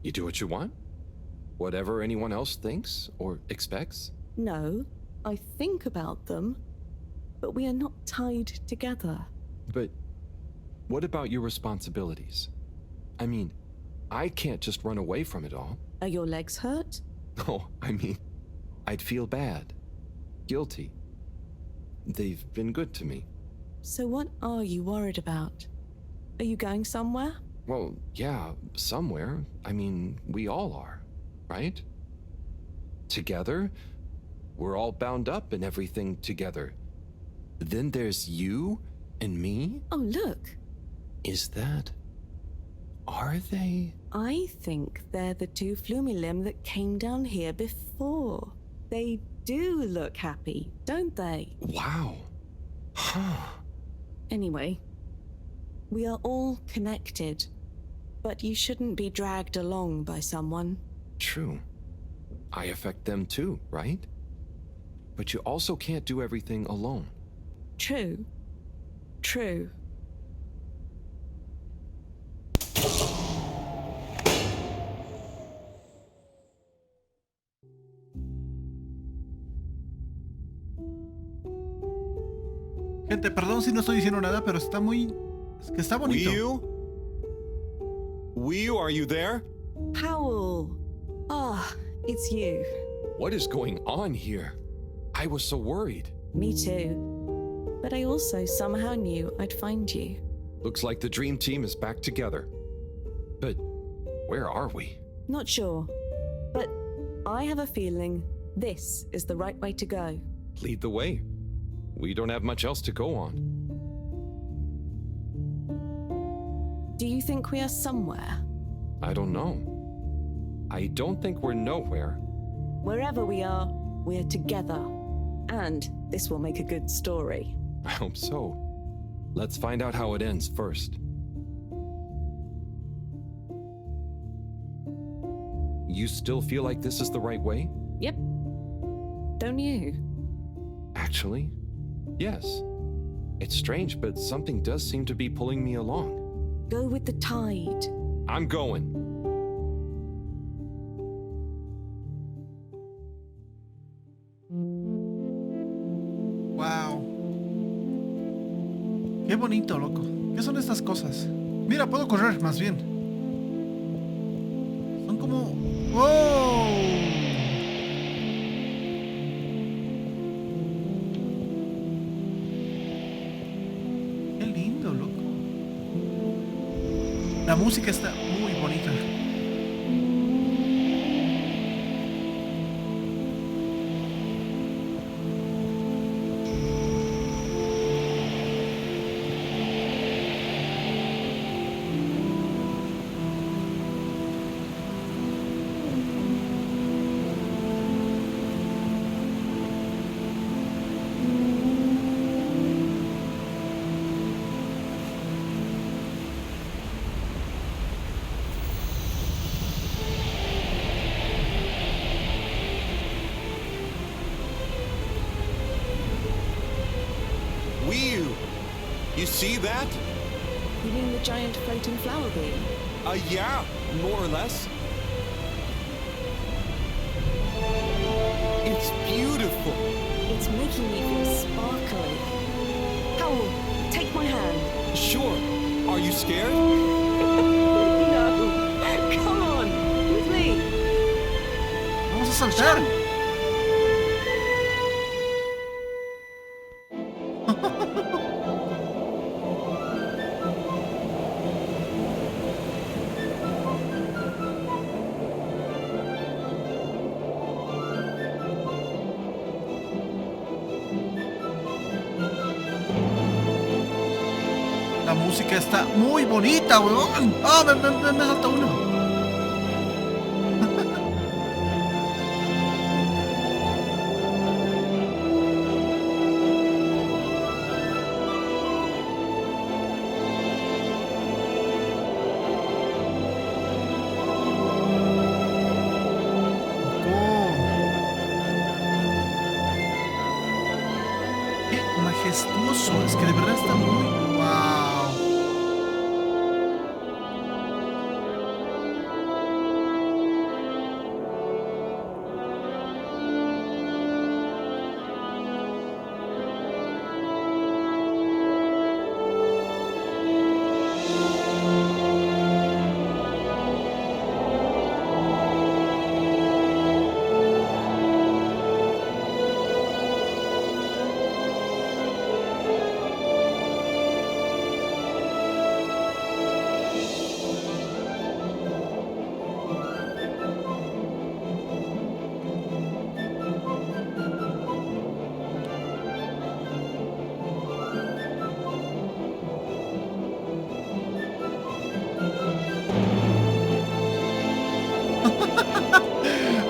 you do what you want? Whatever anyone else thinks or expects? No, I think about them, but we are not tied together. But what about your responsibilities? I mean, I can't just run away from it all. Are your legs hurt? No, I mean, I'd feel bad. Guilty. They've been good to me. So what are you worried about? Are you going somewhere? Well, yeah, somewhere. I mean, we all are, right? Together, we're all bound up in everything together. Then there's you and me? Oh, look. Is that... Are they? I think they're the two Flumilim that came down here before. They do look happy, don't they? Wow. Huh. Anyway, we are all connected, but you shouldn't be dragged along by someone. True. I affect them too, right? But you also can't do everything alone. True. True. Gente, perdón si no estoy diciendo nada, pero está muy... Es que está bonito. Wiu, are you there? Howell. Ah, it's you. What is going on here? I was so worried. Me too. But I also somehow knew I'd find you. Looks like the dream team is back together. But where are we? Not sure. But I have a feeling this is the right way to go. Lead the way. We don't have much else to go on. Do you think we are somewhere? I don't know. I don't think we're nowhere. Wherever we are, we're together. And this will make a good story. I hope so. Let's find out how it ends first. You still feel like this is the right way? Yep. Don't you? Actually, yes. It's strange, but something does seem to be pulling me along. Go with the tide. I'm going. Wow. Qué bonito, loco. ¿Qué son estas cosas? Mira, puedo correr, más bien. Son como... ¡Wow! Qué lindo, loco. La música está muy bonita. Wii You see that? You mean the giant floating flower beam? Yeah, more or less. It's beautiful. It's making me feel sparkly. Howell, take my hand. Sure. Are you scared? No. Come on, with me. Vamos a saltar. La música está muy bonita, weón. Ah, me salta uno. Qué majestuoso. Es que de verdad está muy... Wow.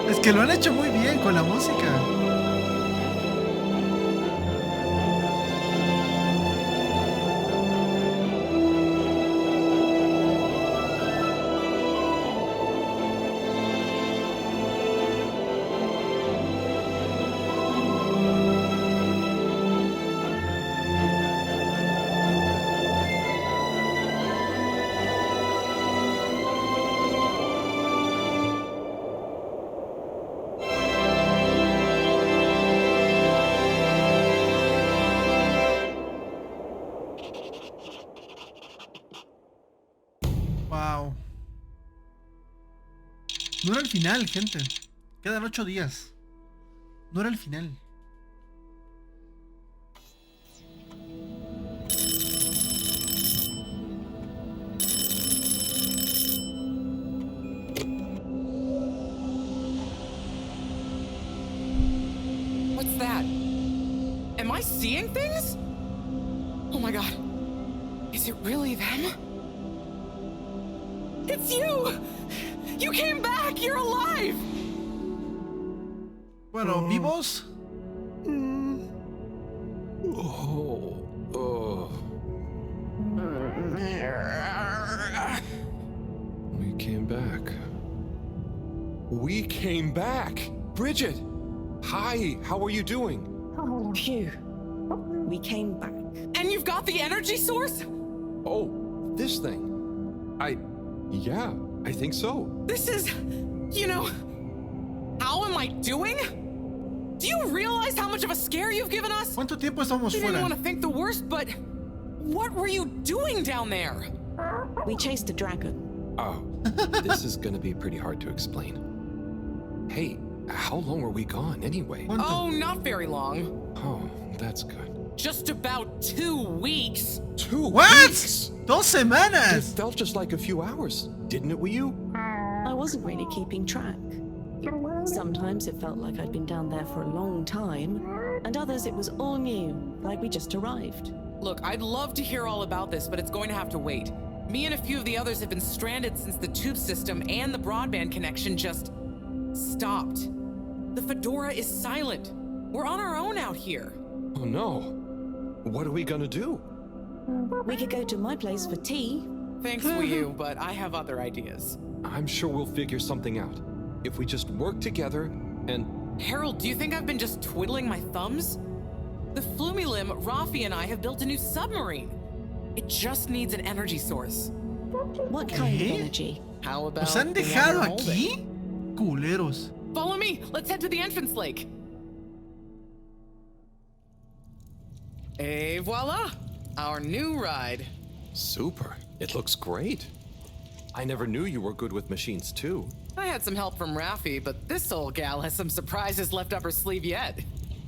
Es que lo han hecho muy bien con la música. Wow. No era el final, gente. Quedan 8 días. No era el final. What's that? Am I seeing things? Oh my god. Is it really them? It's you! You came back! You're alive! Bueno, ¿vivos? We came back. We came back! Bridget! Hi, how are you doing? Phew. We came back. And you've got the energy source? Oh, this thing. Yeah, I think so. This is... You know... How am I doing? Do you realize how much of a scare you've given us? ¿Cuánto tiempo estamos I didn't fuera? want to think the worst, but... What were you doing down there? We chased a dragon. Oh, this is gonna be pretty hard to explain. Hey, how long were we gone anyway? ¿Cuánto? Oh, not very long. Oh, that's good. Just about 2 weeks. 2 What? weeks? 2 semanas. It felt just like a few hours, didn't it, Wii U? I wasn't really keeping track. Sometimes it felt like I'd been down there for a long time, and others it was all new, like we just arrived. Look, I'd love to hear all about this, but it's going to have to wait. Me and a few of the others have been stranded since the tube system and the broadband connection just stopped. The Fedora is silent. We're on our own out here. Oh no. What are we gonna do? We could go to my place for tea. Thanks, Wii U, but I have other ideas. I'm sure we'll figure something out. If we just work together and... Harold, do you think I've been just twiddling my thumbs? The Flumilim, Rafi, and I have built a new submarine. It just needs an energy source. What kind of energy? How about ¿Nos han the one dejado you're holding? aquí? Culeros. Follow me. Let's head to the entrance lake. Et voila! Our new ride. Super. It looks great. I never knew you were good with machines too. I had some help from Rafi, but this old gal has some surprises left up her sleeve yet.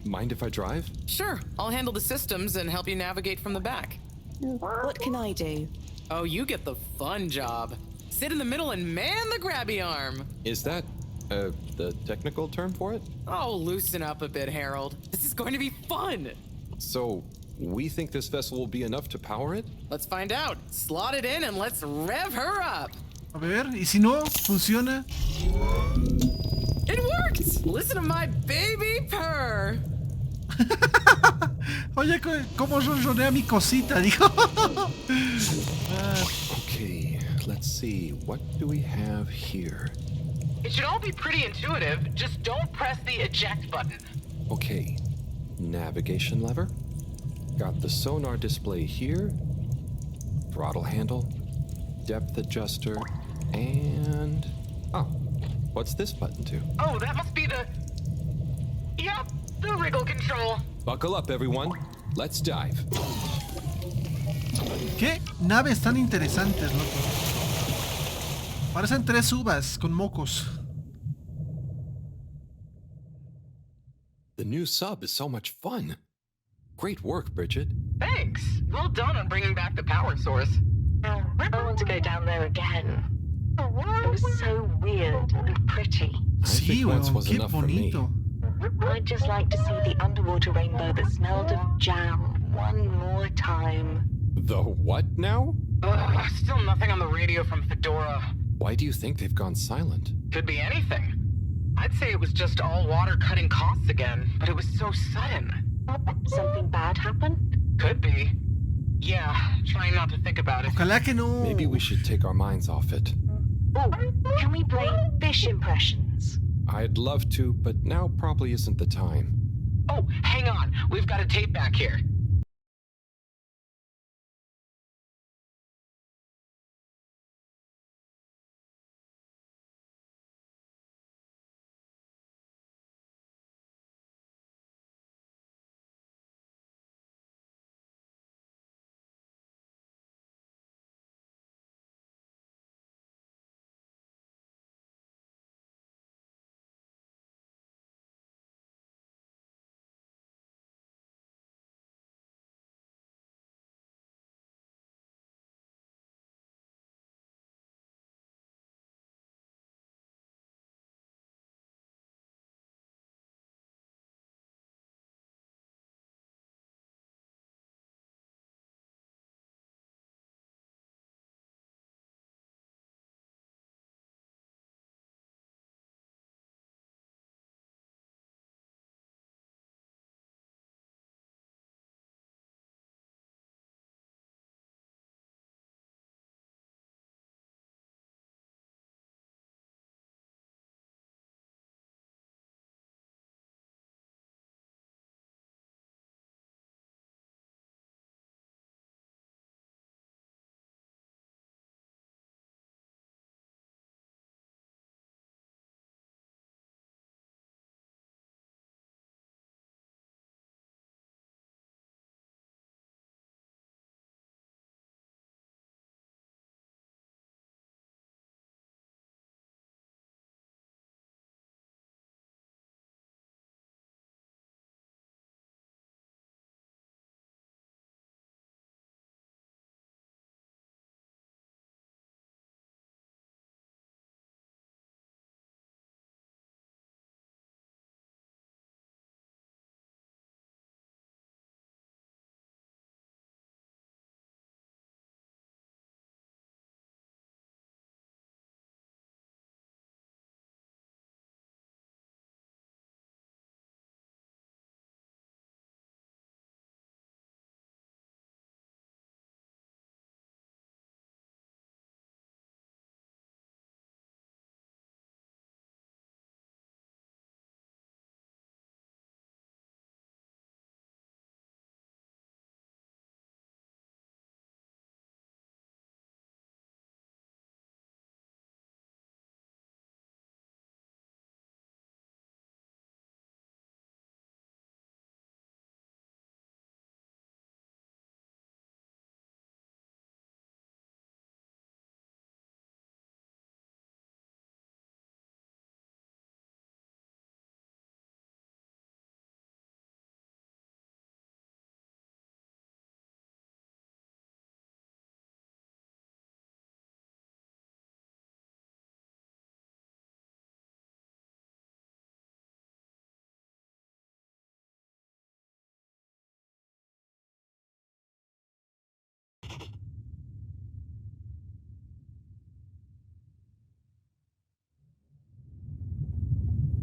Mind if I drive? Sure, I'll handle the systems and help you navigate from the back. What can I do? Oh, you get the fun job. Sit in the middle and man the grabby arm. Is that, the technical term for it? Oh, loosen up a bit, Harold. This is going to be fun. So, we think this vessel will be enough to power it? Let's find out. Slot it in and let's rev her up. A ver, ¿y si no funciona? It worked! Listen to my baby purr. Oye, cómo ronronea mi cosita, dijo. Okay, let's see. What do we have here? It should all be pretty intuitive. Just don't press the eject button. Okay, navigation lever. Got the sonar display here. Throttle handle. Depth adjuster. And... oh, what's this button do? Oh, that must be the... Yep, the wriggle control. Buckle up, everyone. Let's dive. ¿Qué naves tan interesantes, loco? Parecen 3 uvas con mocos. The new sub is so much fun. Great work, Bridget. Thanks. Well done on bringing back the power source. I want to go down there again. It was so weird and pretty. I think once was qué enough bonito. for me. I'd just like to see the underwater rainbow that smelled of jam one more time. The what now? Still nothing on the radio from Fedora. Why do you think they've gone silent? Could be anything. I'd say it was just all water cutting costs again, but it was so sudden. Something bad happened? Could be. Yeah, trying not to think about it. Ojalá que no. Maybe we should take our minds off it. Oh, can we play fish impressions? I'd love to, but now probably isn't the time. Oh, hang on. We've got a tape back here.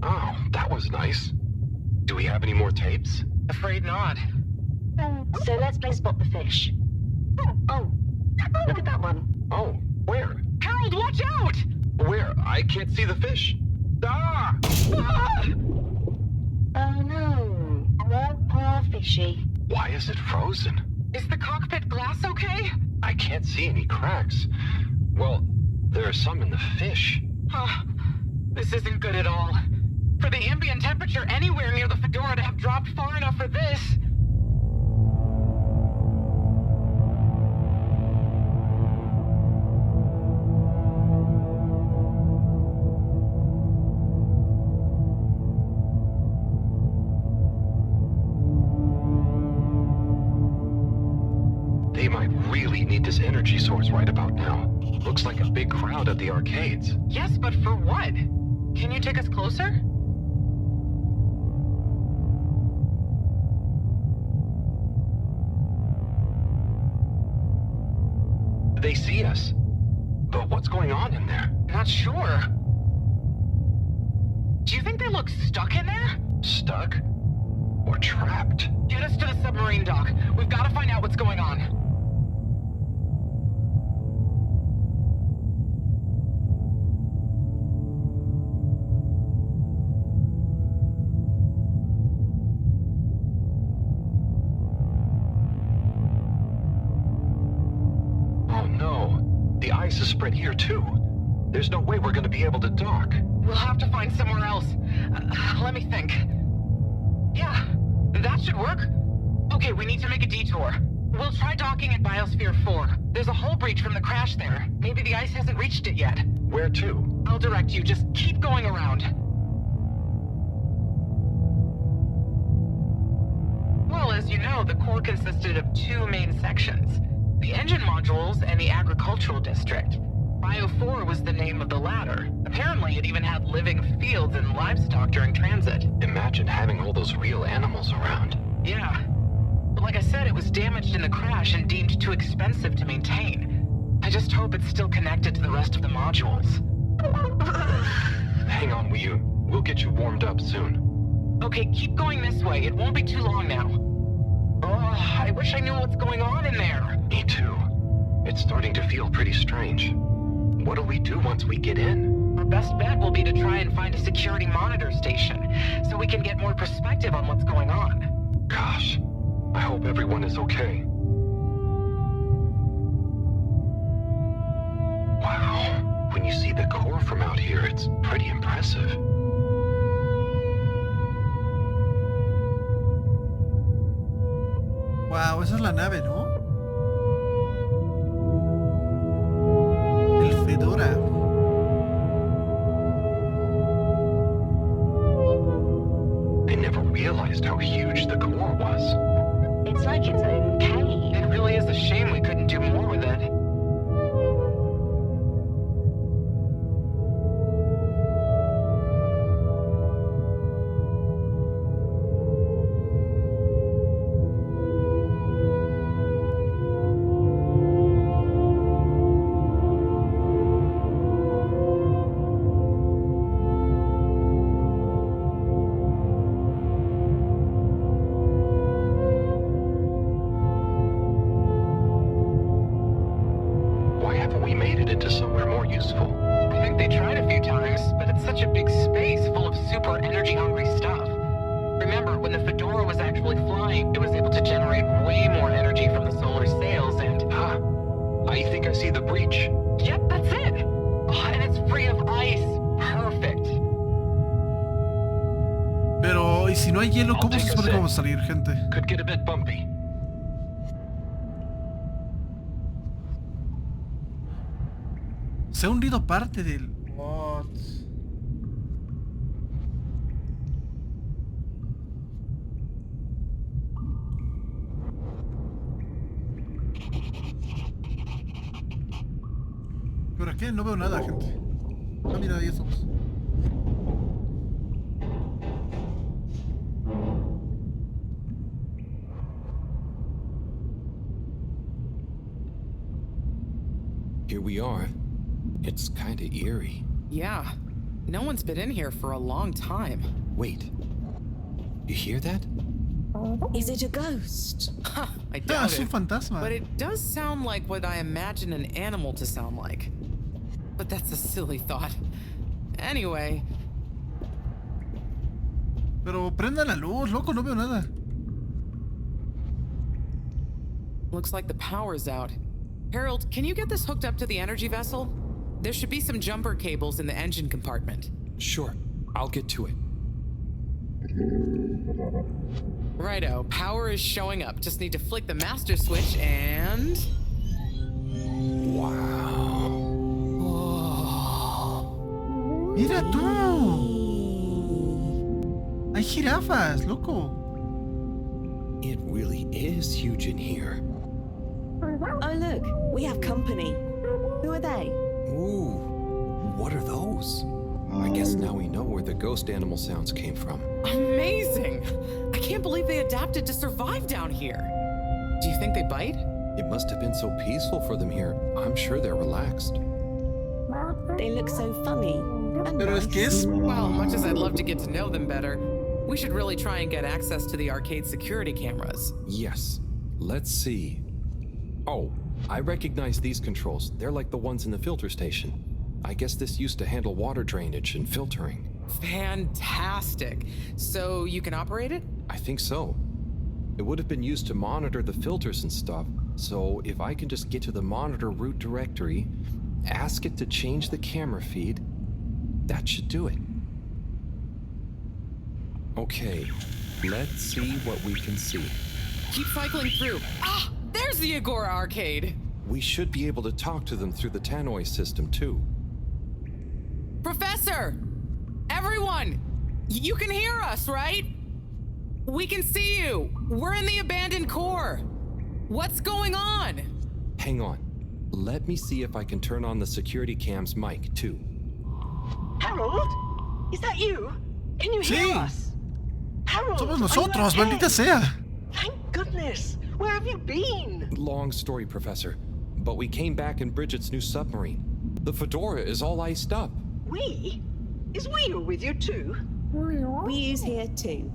Oh, that was nice. Do we have any more tapes? Afraid not. So let's play Spot the Fish. Oh, look at that one. Oh, where? Harold, watch out! Where? I can't see the fish. Ah! Ah! Oh no. Poor fishy. Why is it frozen? Is the cockpit glass okay? I can't see any cracks. Well, there are some in the fish. Oh, this isn't good at all. For the ambient temperature anywhere near the Fedora to have dropped far enough for this. They might really need this energy source right about now. Looks like a big crowd at the arcades. Yes, but for what? Can you take us closer? They see us. But what's going on in there? Not sure. Do you think they look stuck in there? Stuck? Or trapped? Get us to the submarine dock. We've got to find out what's going on. Is spread here too. There's no way we're going to be able to dock. We'll have to find somewhere else. Let me think. Yeah, that should work. Okay, we need to make a detour. We'll try docking at Biosphere 4. There's a hull breach from the crash there. Maybe the ice hasn't reached it yet. Where to? I'll direct you. Just keep going around. Well, as you know, the core consisted of two main sections. The engine modules and the agricultural district. Bio 4 was the name of the latter. Apparently, it even had living fields and livestock during transit. Imagine having all those real animals around. Yeah. But like I said, it was damaged in the crash and deemed too expensive to maintain. I just hope it's still connected to the rest of the modules. Hang on, Wii U. We'll get you warmed up soon. Okay, keep going this way. It won't be too long now. Oh, I wish I knew what's going on in there. Me too. It's starting to feel pretty strange. What do we do once we get in? Our best bet will be to try and find a security monitor station, so we can get more perspective on what's going on. Gosh, I hope everyone is okay. Wow, when you see the core from out here, it's pretty impressive. Wow, esa es la nave, ¿no? El Fedora. I never realized how huge the core was. It's like its own cave. It really is a shame we couldn't do more with it. Salir, gente. Could get a bit bumpy. Se ha hundido parte del... What? ¿Pero qué? No veo nada, gente. Ah, mira, ahí estamos. Here we are. It's kinda eerie. Yeah. No one's been in here for a long time. Wait. You hear that? Is it a ghost? I doubt es un it. fantasma. But it does sound like what I imagine an animal to sound like. But that's a silly thought. Anyway. Pero prenda la luz, loco, no veo nada. Looks like the power's out. Harold, can you get this hooked up to the energy vessel? There should be some jumper cables in the engine compartment. Sure, I'll get to it. Righto, power is showing up. Just need to flick the master switch and... Wow. Oh. Mira tú. Hay jirafas, loco. It really is huge in here. Oh, look, we have company. Who are they? Ooh, what are those? I guess now we know where the ghost animal sounds came from. Amazing! I can't believe they adapted to survive down here. Do you think they bite? It must have been so peaceful for them here. I'm sure they're relaxed. They look so funny and Pero es que es... Well, much as I'd love to get to know them better, we should really try and get access to the arcade security cameras. Yes. Let's see. Oh, I recognize these controls. They're like the ones in the filter station. I guess this used to handle water drainage and filtering. Fantastic. So you can operate it? I think so. It would have been used to monitor the filters and stuff. So if I can just get to the monitor root directory, ask it to change the camera feed, that should do it. Okay, let's see what we can see. Keep cycling through. Ah, there's the Agora arcade. We should be able to talk to them through the tannoy system too. Professor! Everyone! You can hear us, right? We can see you. We're in the abandoned core. What's going on? Hang on. Let me see if I can turn on the security cam's mic too. Harold? Is that you? Can you hear us? Harold, Somos nosotros, maldita sea. Thank goodness. Where have you been? Long story, Professor. But we came back in Bridget's new submarine. The Fedora is all iced up. We? Is we with you too? We's here too.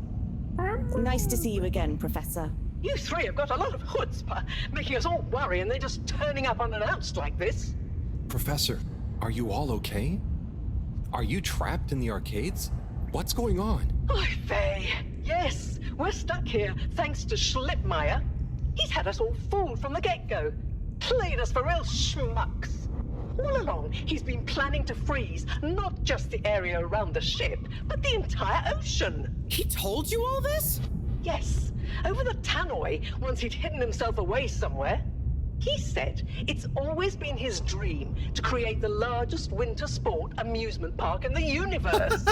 Nice to see you again, Professor. You three have got a lot of chutzpah, making us all worry and then just turning up unannounced like this. Professor, are you all okay? Are you trapped in the arcades? What's going on? Oy vey. Yes, we're stuck here thanks to Schlippmeyer. He's had us all fooled from the get-go. Played us for real schmucks. All along, he's been planning to freeze not just the area around the ship, but the entire ocean. He told you all this? Yes, over the tannoy, once he'd hidden himself away somewhere. He said it's always been his dream to create the largest winter sport amusement park in the universe.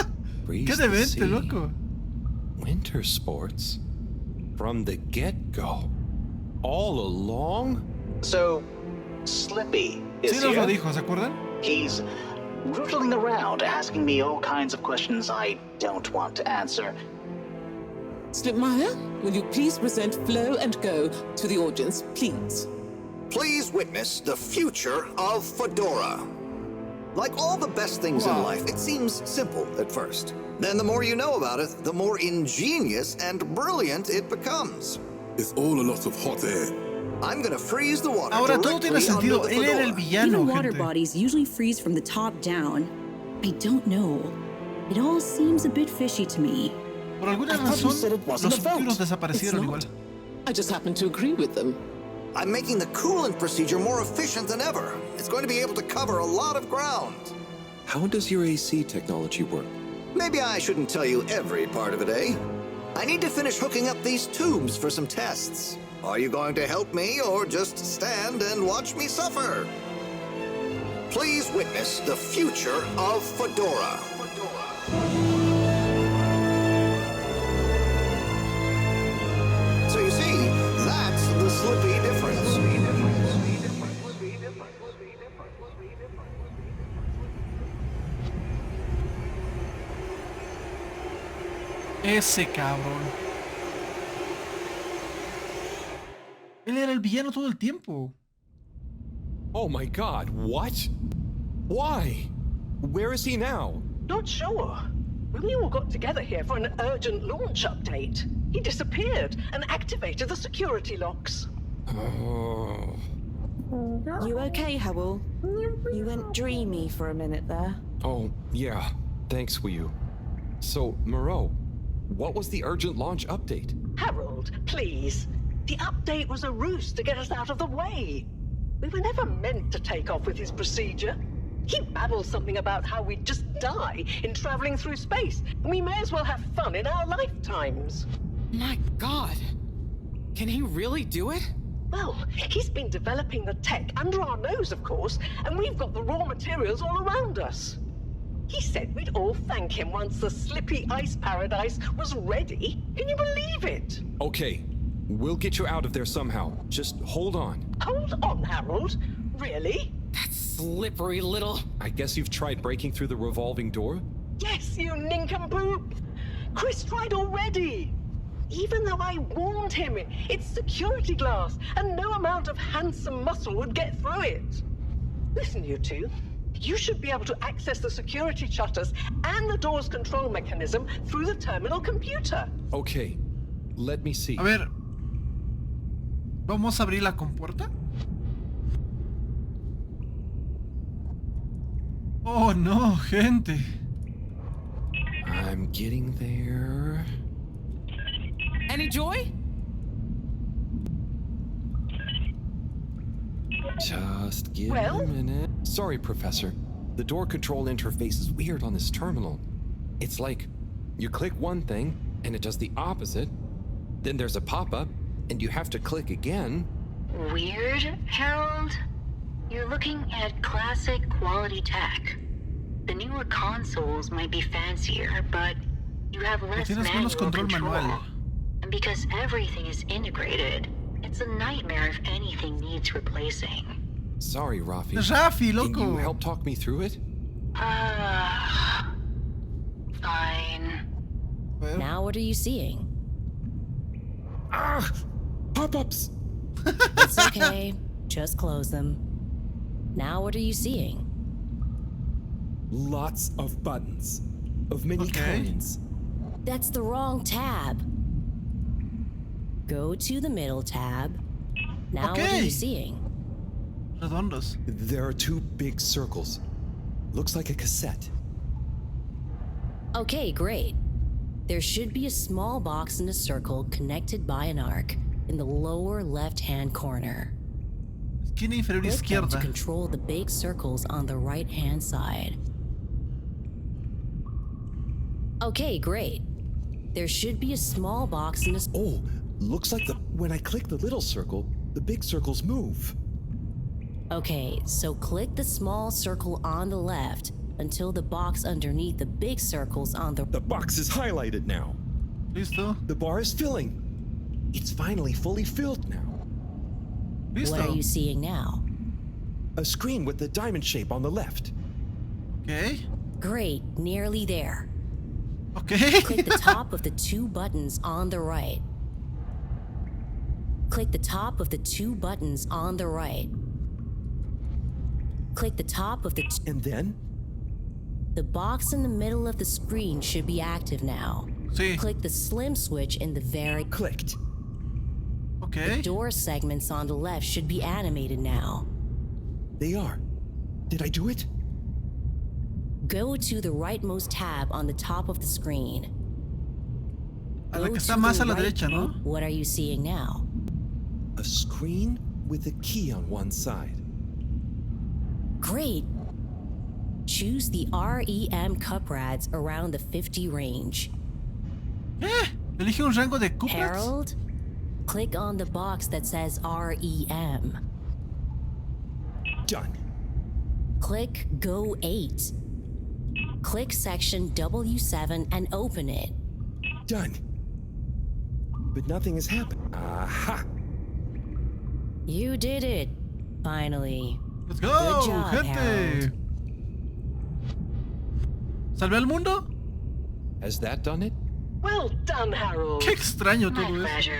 Freeze the sea. Loco. Winter sports? From the get-go? All along? So, Slippy is Sí, nos lo here. dijo, ¿se acuerdan? He's rootling around, asking me all kinds of questions I don't want to answer. Slipmeyer, will you please present Flow and Go to the audience, please? Please witness the future of Fedora. Like all the best things in life, it seems simple at first. Then the more you know about it, the more ingenious and brilliant it becomes. It's all a lot of hot air. I'm gonna freeze the water Ahora todo tiene directly under sentido. the Él era el Fedora. villano, Even water gente. bodies usually freeze from the top down. I don't know. It all seems a bit fishy to me. Por alguna I thought you razón, said it wasn't los a vote. futuros desaparecieron It's igual. not. I just happen to agree with them. I'm making the coolant procedure more efficient than ever. It's going to be able to cover a lot of ground. How does your AC technology work? Maybe I shouldn't tell you every part of it, eh? I need to finish hooking up these tubes for some tests. Are you going to help me or just stand and watch me suffer? Please witness the future of Fedora. So you see, that's the Slippy difference. Ese cabrón. Él era el villano todo el tiempo. Oh my god, what? Why? Where is he now? Not sure. When we all got together here for an urgent launch update, he disappeared and activated the security locks. Oh. You okay, Howell? You went dreamy for a minute there. Oh, yeah. Thanks, Wiyu. So, Mareaux, what was the urgent launch update? Harold, please. The update was a ruse to get us out of the way. We were never meant to take off with his procedure. He babbled something about how we'd just die in traveling through space, and we may as well have fun in our lifetimes. My God. Can he really do it? Well, he's been developing the tech under our nose, of course, and we've got the raw materials all around us. He said we'd all thank him once the slippy ice paradise was ready. Can you believe it? Okay, we'll get you out of there somehow. Just hold on. Hold on, Harold. Really? That slippery little... I guess you've tried breaking through the revolving door? Yes, you nincompoop. Chris tried already. Even though I warned him, it's security glass, and no amount of handsome muscle would get through it. Listen, you two. You should be able to access the security shutters and the door's control mechanism through the terminal computer. Okay, let me see. A ver. ¿Vamos a abrir la compuerta? Oh no, gente. I'm getting there. Any joy? Just give me a minute. Sorry, Professor. The door control interface is weird on this terminal. It's like you click one thing and it does the opposite. Then there's a pop-up and you have to click again. Weird, Harold? You're looking at classic quality tech. The newer consoles might be fancier, but you have less manual control. And because everything is integrated, it's a nightmare if anything needs replacing. Sorry, Rafi. Rafi, loco. Can you help talk me through it? Fine. Now what are you seeing? Ah! Pop-ups! It's okay. Just close them. Now what are you seeing? Lots of buttons. Of many kinds. That's the wrong tab. Go to the middle tab. Now what are you seeing? Redondos. There are two big circles. Looks like a cassette. Okay, great. There should be a small box in a circle connected by an arc in the lower left-hand corner. Esquina inferior izquierda. To control the big circles on the right-hand side. Okay, great. There should be a small box in a... Oh, looks like when I click the little circle, the big circles move. Okay, so click the small circle on the left until the box underneath the big circles on the... The box is highlighted now. Listo. The bar is filling. It's finally fully filled now. Listo. What are you seeing now? A screen with the diamond shape on the left. Okay. Great, nearly there. Okay. Click the top of the two buttons on the right. Click the top of the two buttons on the right. Click the top of the... And then? The box in the middle of the screen should be active now. Sí. Click the slim switch in the very... Clicked. Okay. The door segments on the left should be animated now. They are. Did I do it? Go to the rightmost tab on the top of the screen. A la que está más a la derecha, ¿no? What are you seeing now? A screen with a key on one side. Great. Choose the REM cup rads around the 50 range. Elige un rango de cup rads. Harold, click on the box that says REM. Done. Click Go 8. Click section W7 and open it. Done. But nothing has happened. Aha! You did it. Finally. Let's go, Good job, gente. Harold. ¿Salvé al mundo? Has that done it? Well done, Harold. Qué extraño My todo pleasure.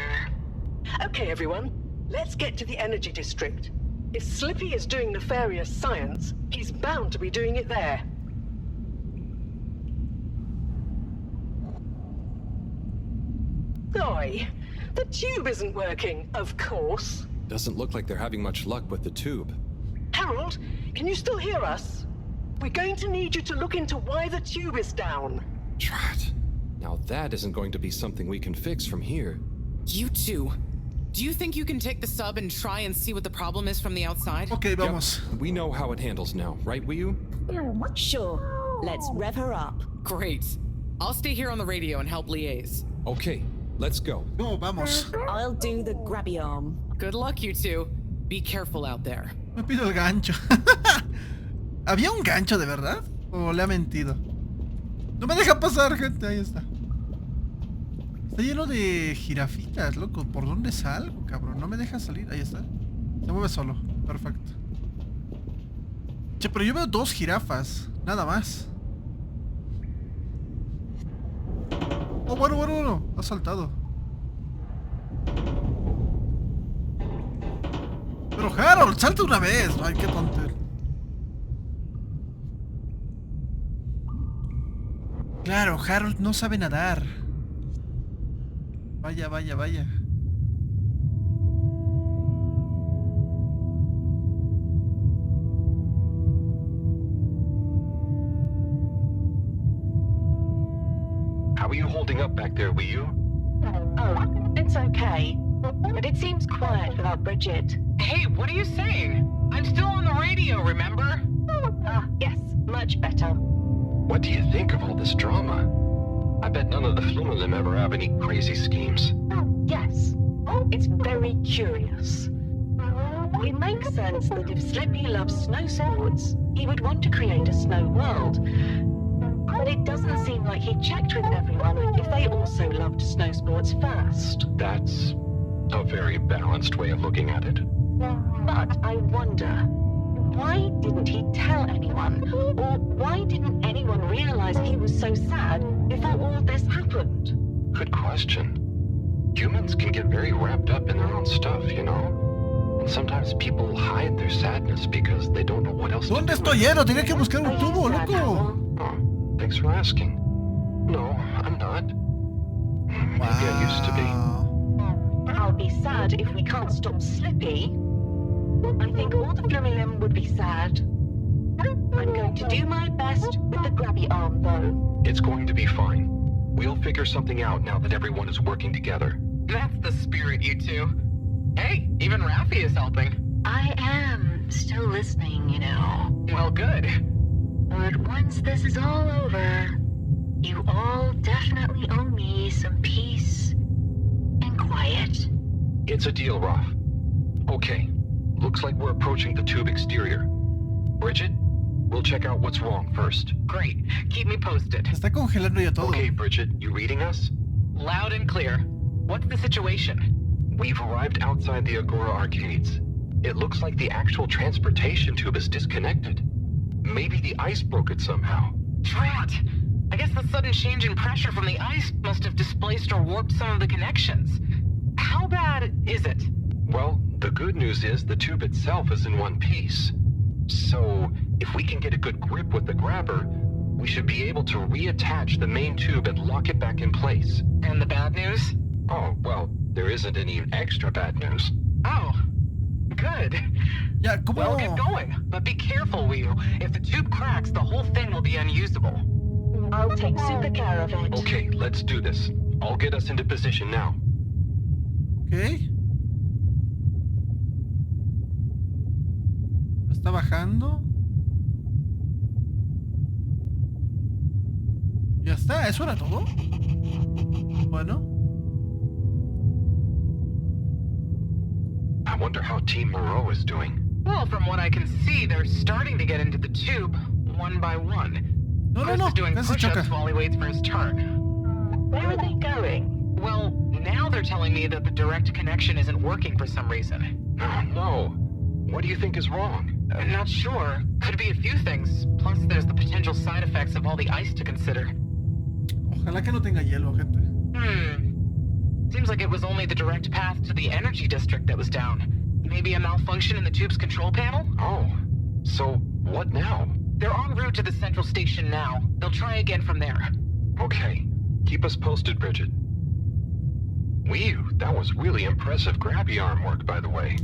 eso. Okay, everyone. Let's get to the energy district. If Slippy is doing nefarious science, he's bound to be doing it there. Oi, the tube isn't working, of course. Doesn't look like they're having much luck with the tube. Harold, can you still hear us? We're going to need you to look into why the tube is down. Drat. Now that isn't going to be something we can fix from here. You two. Do you think you can take the sub and try and see what the problem is from the outside? Okay, vamos. Yep. We know how it handles now, right, Wiyu? Sure. Let's rev her up. Great. I'll stay here on the radio and help liaise. Okay, let's go. No, vamos. I'll do the grabby arm. Good luck, you two. Be careful out there. Me pido el gancho. ¿Había un gancho de verdad? ¿O le ha mentido? No me deja pasar, gente. Ahí está. Está lleno de jirafitas, loco. ¿Por dónde salgo, cabrón? No me deja salir. Ahí está. Se mueve solo. Perfecto. Che, pero yo veo 2 jirafas. Nada más. Oh, bueno. Ha saltado. Pero Harold, salta una vez. Ay, qué tontería. Claro, Harold no sabe nadar. Vaya. How are you holding up back there, Wiyu? Oh, it's okay. But it seems quiet without Bridget. Hey, what are you saying? I'm still on the radio, remember? Ah, yes, much better. What do you think of all this drama? I bet none of the Flumelin ever have any crazy schemes. Yes, it's very curious. It makes sense that if Slippy loves snow sports, he would want to create a snow world. But it doesn't seem like he checked with everyone if they also loved snow sports first. That's a very balanced way of looking at it. But I wonder, why didn't he tell anyone? Or why didn't anyone realize he was so sad before all this happened? Good question. Humans can get very wrapped up in their own stuff, you know? And sometimes people hide their sadness because they don't know what else to do. ¿Dónde estoy lleno? Tenía que buscar un tubo, loco. Oh, thanks for asking. No, I'm not. Maybe I used to be. I'll be sad if we can't stop Slippy. I think all the Flumelin would be sad. I'm going to do my best with the grabby arm, though. It's going to be fine. We'll figure something out now that everyone is working together. That's the spirit, you two. Hey, even Raffi is helping. I am still listening, you know. Well, good. But once this is all over, you all definitely owe me some peace and quiet. It's a deal, Raf. Okay, looks like we're approaching the tube exterior. Bridget, we'll check out what's wrong first. Great. Keep me posted. Se está congelando ya todo. Okay, Bridget, you reading us? Loud and clear. What's the situation? We've arrived outside the Agora arcades. It looks like the actual transportation tube is disconnected. Maybe the ice broke it somehow. Drat! I guess the sudden change in pressure from the ice must have displaced or warped some of the connections. How bad is it? Well, the good news is the tube itself is in one piece. So, if we can get a good grip with the grabber, we should be able to reattach the main tube and lock it back in place. And the bad news? Oh, well, there isn't any extra bad news. Oh, good. Yeah, come Well, on. get going, but be careful, Wiyu. If the tube cracks, the whole thing will be unusable. I'll take super care of it. Okay, let's do this. I'll get us into position now. Ok. Está bajando. Ya está, ¿eso era todo? Bueno. I wonder how Team Mareaux is doing. Well, from what I can see, they're starting to get into the tube, one by one. Chris is doing push-ups while he waits for his turn. Where are they going? Well, now they're telling me that the direct connection isn't working for some reason. Oh, no. What do you think is wrong? Not sure. Could be a few things. Plus, there's the potential side effects of all the ice to consider. Ojalá que no tenga hielo, gente. Seems like it was only the direct path to the energy district that was down. Maybe a malfunction in the tube's control panel? Oh, so what now? They're en route to the central station now. They'll try again from there. Okay. Keep us posted, Bridget. That was really impressive grabby arm work, by the way.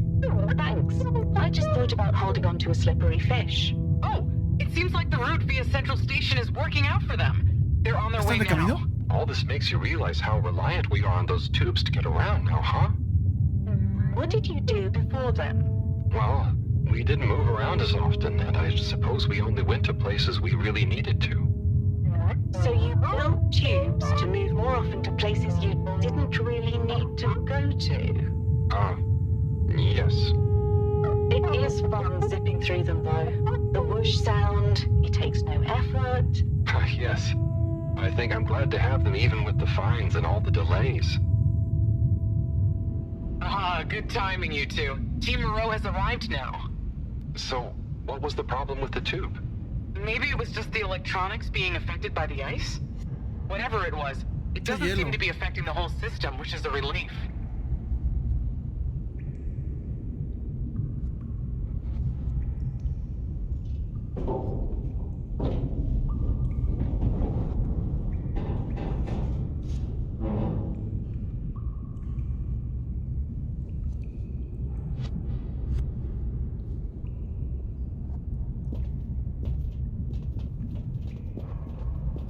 Thanks. I just thought about holding on to a slippery fish. Oh, it seems like the route via Central Station is working out for them. They're on their way now. All this makes you realize how reliant we are on those tubes to get around now, huh? What did you do before then? Well, we didn't move around as often, and I suppose we only went to places we really needed to. So you built tubes to move more often to places you didn't really need to go to? Yes. It is fun zipping through them, though. The whoosh sound, it takes no effort. Yes. I think I'm glad to have them even with the fines and all the delays. Good timing, you two. Team Mareaux has arrived now. So, what was the problem with the tube? Maybe it was just the electronics being affected by the ice? Whatever it was, it doesn't seem to be affecting the whole system, which is a relief.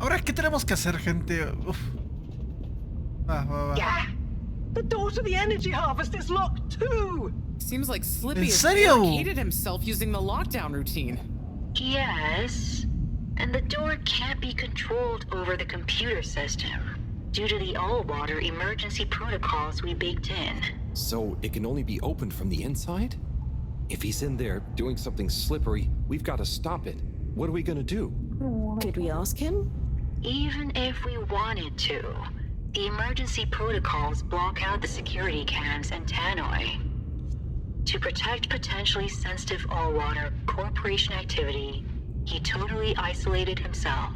Ahora, ¿qué tenemos que hacer, gente? Uf. Va. Yeah. The door to the energy harvest is locked too. Seems like Slippy has serio? barricaded himself using the lockdown routine. Yes. And the door can't be controlled over the computer system due to the all-water emergency protocols we baked in. So it can only be opened from the inside? If he's in there doing something slippery, we've got to stop it. What are we gonna do? Could we ask him? Even if we wanted to, the emergency protocols block out the security cams and tannoy. To protect potentially sensitive all-water corporation activity, he totally isolated himself.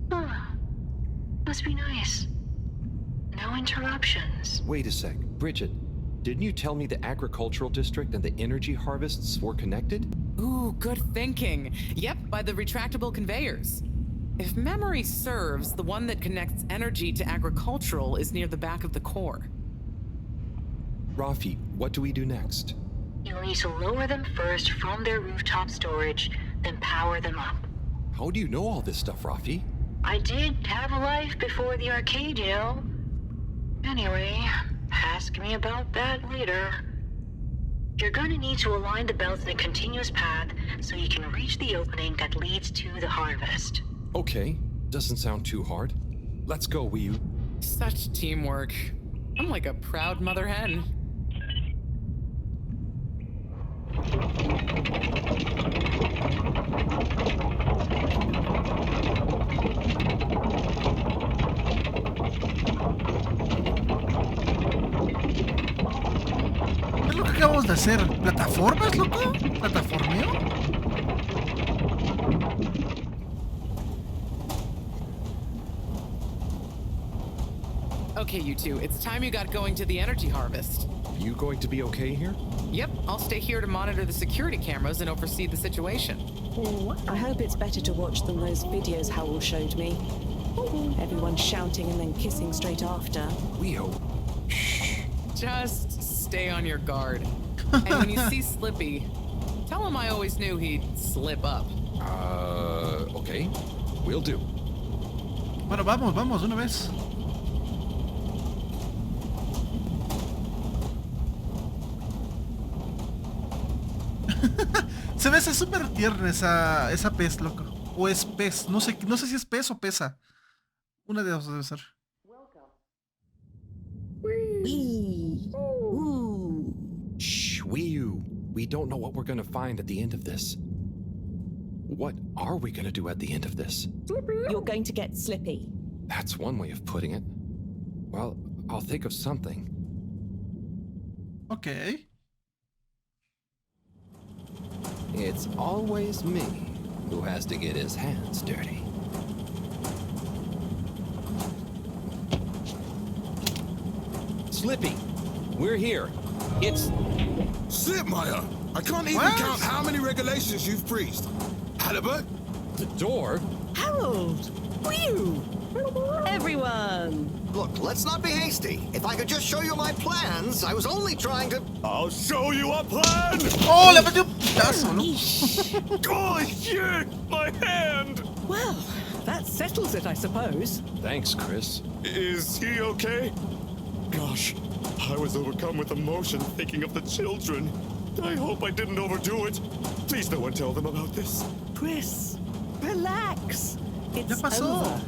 Must be nice. No interruptions. Wait a sec. Bridget, didn't you tell me the agricultural district and the energy harvests were connected? Ooh, good thinking. Yep, by the retractable conveyors. If memory serves, the one that connects energy to agricultural is near the back of the core. Rafi, what do we do next? You'll need to lower them first from their rooftop storage, then power them up. How do you know all this stuff, Rafi? I did have a life before the arcade, you know. Anyway, ask me about that later. You're gonna need to align the belts in a continuous path so you can reach the opening that leads to the harvest. Okay, doesn't sound too hard. Let's go, Wii. Such teamwork. I'm like a proud mother hen. ¿Qué es lo que acabamos de hacer? ¿Plataformas, loco? ¿Plataformeo? Okay, you two, it's time you got going to the energy harvest. You going to be okay here? Yep, I'll stay here to monitor the security cameras and oversee the situation. I hope it's better to watch than those videos Howell showed me. Everyone shouting and then kissing straight after. We hope. Just stay on your guard. And when you see Slippy, tell him I always knew he'd slip up. Okay. Will do. Bueno, vamos, una vez. Se ve súper tierna esa pez, loco. O es pez. No sé si es pez o pesa. Una de dos debe ser. Shh, Wii. We don't know what we're gonna find at the end of this. What are we gonna do at the end of this? You're going to get Slippy. That's one way of putting it. Well, I'll think of something. Okay. It's always me who has to get his hands dirty. Slippy, we're here. It's... Slipmire! I can't even count how many regulations you've breached. Halibut? The door? Harold! Whew! Everyone! Look, let's not be hasty. If I could just show you my plans, I was only trying to... I'll show you a plan! Oh, le metió un putazo, ¿no? Oh, shit! My hand! Well, that settles it, I suppose. Thanks, Chris. Is he okay? Gosh, I was overcome with emotion thinking of the children. I hope I didn't overdo it. Please no one tell them about this. Chris, relax. It's pasó? over.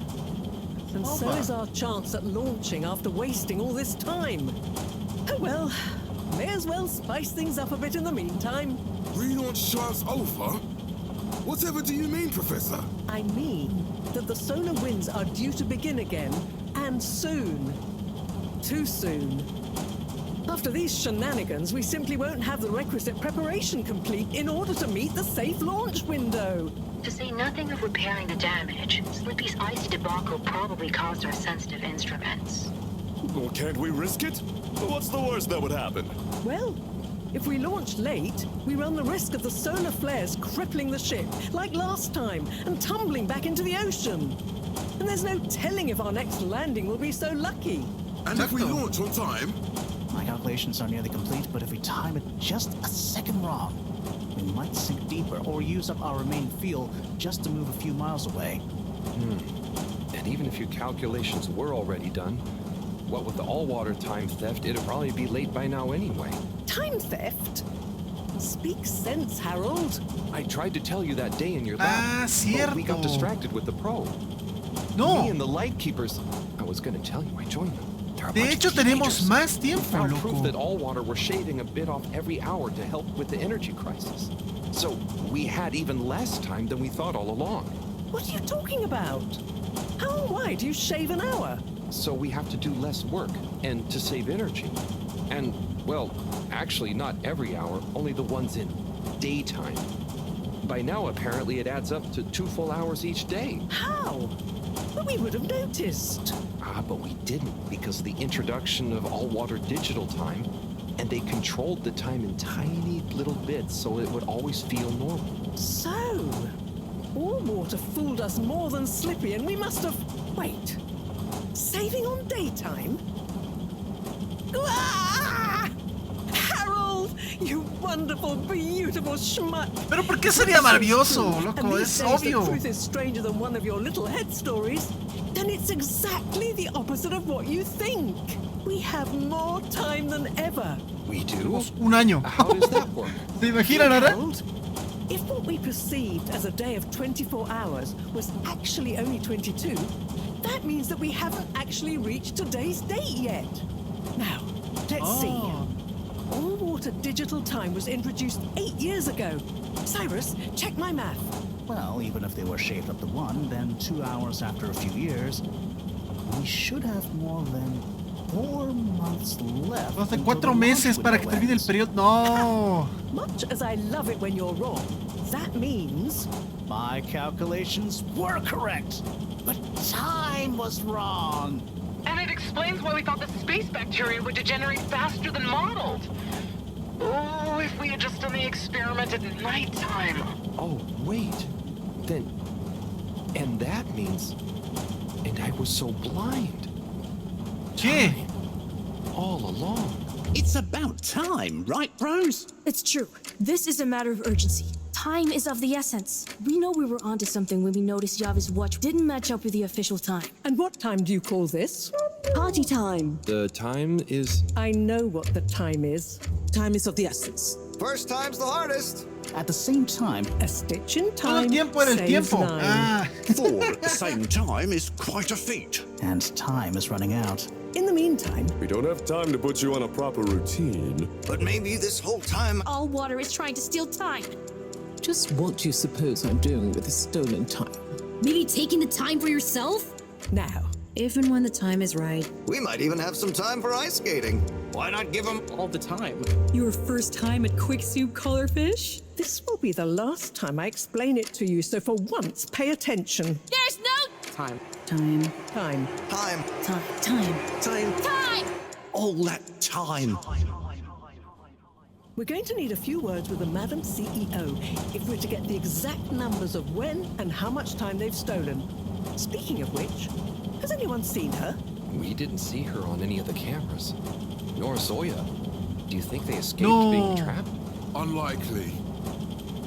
And so is our chance at launching after wasting all this time. Oh well, may as well spice things up a bit in the meantime. Relaunch chance over? Whatever do you mean, Professor? I mean that the solar winds are due to begin again, and soon. Too soon. After these shenanigans, we simply won't have the requisite preparation complete in order to meet the safe launch window. To say nothing of repairing the damage, Slippy's icy debacle probably caused our sensitive instruments. Well, can't we risk it? What's the worst that would happen? Well, if we launch late, we run the risk of the solar flares crippling the ship, like last time, and tumbling back into the ocean. And there's no telling if our next landing will be so lucky. And if we launch on time? My calculations are nearly complete, but if we time it just a second wrong, we might sink deeper or use up our remaining fuel just to move a few miles away. And even if your calculations were already done, what with the all-water time theft, it'd probably be late by now anyway. Time theft? Speak sense, Harold. I tried to tell you that day in your lab, but we got distracted with the probe. No. Me and the light keepers. I was gonna tell you, I joined them. De hecho, tenemos más tiempo, found loco. proof that all water were shaving a bit off every hour to help with the energy crisis. So we had even less time than we thought all along. What are you talking about? How and why do you shave an hour? So we have to do less work, and to save energy. And, well, actually not every hour, only the ones in daytime. By now, apparently, it adds up to 2 full hours each day. How? But we would have noticed. But we didn't because of the introduction of all-water digital time, and they controlled the time in tiny little bits so it would always feel normal. So, all water fooled us more than Slippy, and we must have... Wait. Saving on daytime? Ah! Harold, you wonderful, beautiful schmuck. Pero ¿por qué sería maravilloso, loco? Es obvio. If the truth is stranger than one of your little head stories, then it's exactly the opposite of what you think. We have more time than ever. We do? Un año. How does that work? ¿Te imaginan ahora? If what we perceived as a day of 24 hours was actually only 22, that means that we haven't actually reached today's date yet. Now, let's see. All water digital time was introduced 8 years ago. Cyrus, check my math. Well, even if they were shaved up to 1, then 2 hours after a few years, we should have more than 4 months left. Hace 4 meses para que termine el periodo. No. Much as I love it when you're wrong, that means... My calculations were correct, but time was wrong. And it explains why we thought the space bacteria would degenerate faster than modeled. Oh, if we had just done the experiment at nighttime. Oh, wait. Then... And that means... And I was so blind. ¿Qué? All along. It's about time, right, bros? It's true. This is a matter of urgency. Time is of the essence. We know we were onto something when we noticed Yava's watch didn't match up with the official time. And what time do you call this? Party time. The time is... I know what the time is. Time is of the essence. First time's the hardest. At the same time, a stitch in time. Todo el tiempo era el tiempo. Four at the same time is quite a feat. And time is running out. In the meantime, we don't have time to put you on a proper routine. But maybe this whole time... All water is trying to steal time. Just what do you suppose I'm doing with the stolen time? Maybe taking the time for yourself? Now, if and when the time is right. We might even have some time for ice skating. Why not give them all the time? Your first time at Quick Soup Colorfish? This will be the last time I explain it to you, so for once, pay attention. There's no... Time. Time. Time. Time. Time. Time. Time. Time! All that time. We're going to need a few words with the Madam CEO if we're to get the exact numbers of when and how much time they've stolen. Speaking of which, has anyone seen her? We didn't see her on any of the cameras. Nor Zoya. Do you think they escaped No. being trapped? Unlikely.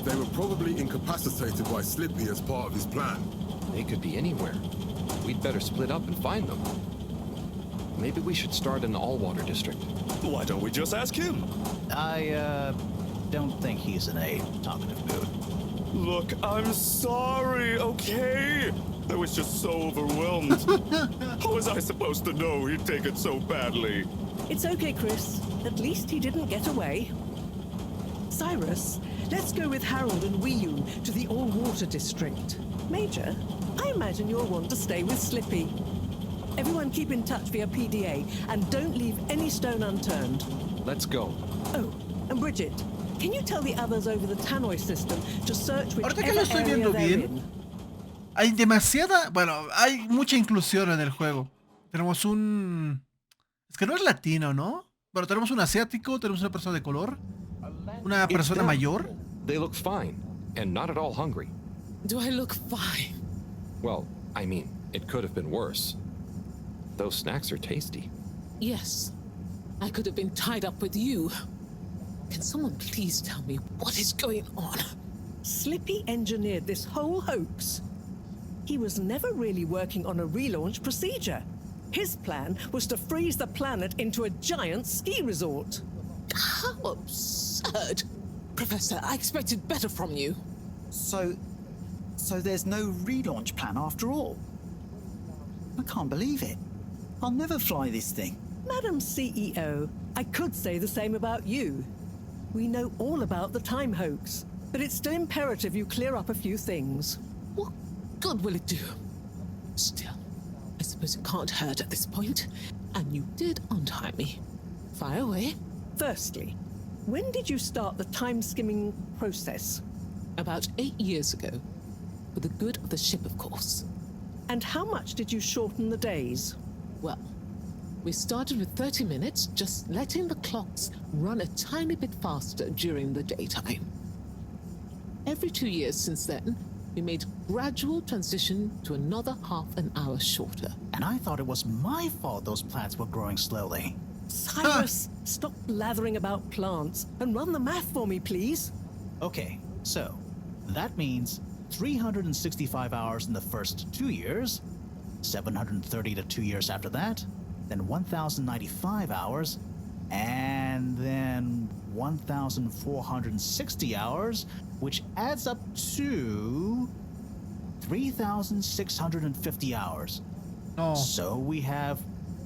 They were probably incapacitated by Slippy as part of his plan. They could be anywhere. We'd better split up and find them. Maybe we should start in the all-water district. Why don't we just ask him? I don't think he's in a talkative mood. Look, I'm sorry, okay? I was just so overwhelmed. How was I supposed to know he'd take it so badly? It's okay, Chris. At least he didn't get away. Cyrus, let's go with Harold and Weeyun to the all-water district. Major, I imagine you'll want to stay with Slippy. Everyone keep in touch via PDA and don't leave any stone unturned. Let's go. Oh, and Bridget, can you tell the others over the Tannoy system to search Ahorita que lo whichever estoy area viendo they're bien, in? hay demasiada, bueno, hay mucha inclusión en el juego. Tenemos un... Es que no es latino, ¿no? Bueno, tenemos un asiático, tenemos una persona de color, una persona mayor. They look fine, and not at all hungry. Do I look fine? Well, I mean, it could have been worse. Those snacks are tasty. Yes. I could have been tied up with you. Can someone please tell me what is going on? Slippy engineered this whole hoax. He was never really working on a relaunch procedure. His plan was to freeze the planet into a giant ski resort. How absurd! Professor, I expected better from you. So there's no relaunch plan after all? I can't believe it. I'll never fly this thing. Madam CEO, I could say the same about you. We know all about the time hoax, but it's still imperative you clear up a few things. What good will it do? Still, I suppose it can't hurt at this point. And you did untie me. Fire away. Firstly, when did you start the time-skimming process? About 8 years ago. For the good of the ship, of course. And how much did you shorten the days? Well, we started with 30 minutes, just letting the clocks run a tiny bit faster during the daytime. Every 2 years since then, we made gradual transition to another half an hour shorter. And I thought it was my fault those plants were growing slowly. Cyrus, stop blathering about plants and run the math for me, please. Okay, so that means 365 hours in the first 2 years, 730 to 2 years after that, then 1,095 hours, and then 1,460 hours, which adds up to 3,650 hours. Oh. So we have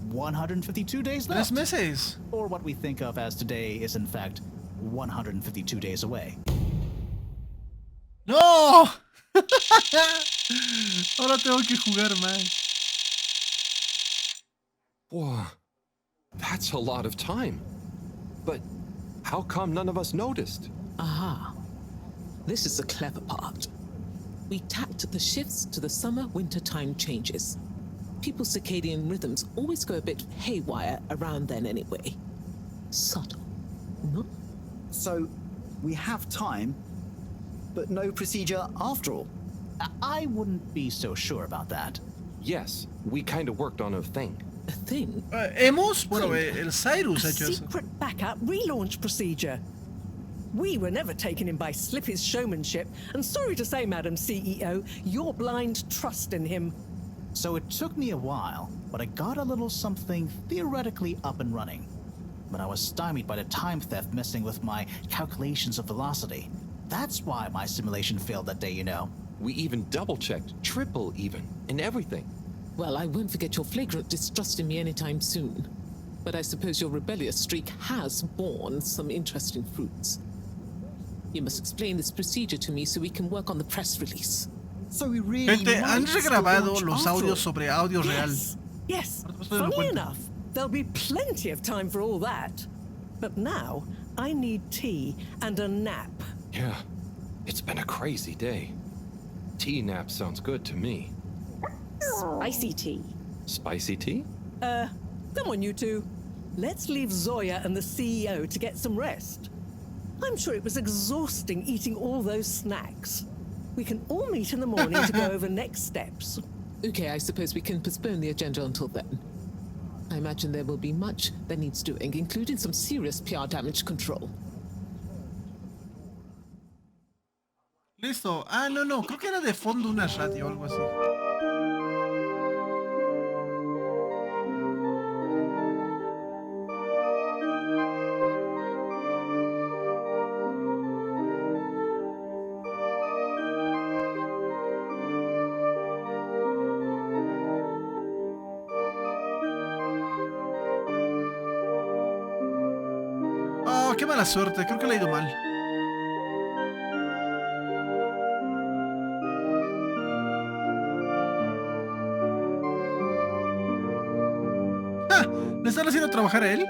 152 days left. 3 meses. Or what we think of as today is in fact 152 days away. ¡No! Ahora tengo que jugar más. Whoa, that's a lot of time. But how come none of us noticed? Aha. This is the clever part. We tacked the shifts to the summer-winter time changes. People's circadian rhythms always go a bit haywire around then anyway. Subtle, no? So, we have time, but no procedure after all. I wouldn't be so sure about that. Yes, we kind of worked on a thing. A thing? Bueno, el Cyrus ha hecho eso. Secret backup relaunch procedure. We were never taken in by Slippy's showmanship, and sorry to say, Madam CEO, your blind trust in him. So it took me a while, but I got a little something theoretically up and running. But I was stymied by the time theft messing with my calculations of velocity. That's why my simulation failed that day, you know. We even double-checked, triple even, and everything. Well, I won't forget your flagrant distrust in me anytime soon. But I suppose your rebellious streak has borne some interesting fruits. You must explain this procedure to me so we can work on the press release. So we really Gente, han regrabado los audios sobre audio real. Yes, funny enough, there'll be plenty of time for all that. But now, I need tea and a nap. Yeah, it's been a crazy day. Tea nap sounds good to me. Spicy tea. Spicy tea? Come on, you two. Let's leave Zoya and the CEO to get some rest. I'm sure it was exhausting eating all those snacks. We can all meet in the morning to go over next steps. Okay, I suppose we can postpone the agenda until then. I imagine there will be much that needs doing, including some serious PR damage control. Listo. Ah, no, creo que era de fondo una radio o algo así. Oh, qué mala suerte, creo que le ha ido mal. ¿Le están haciendo trabajar a él?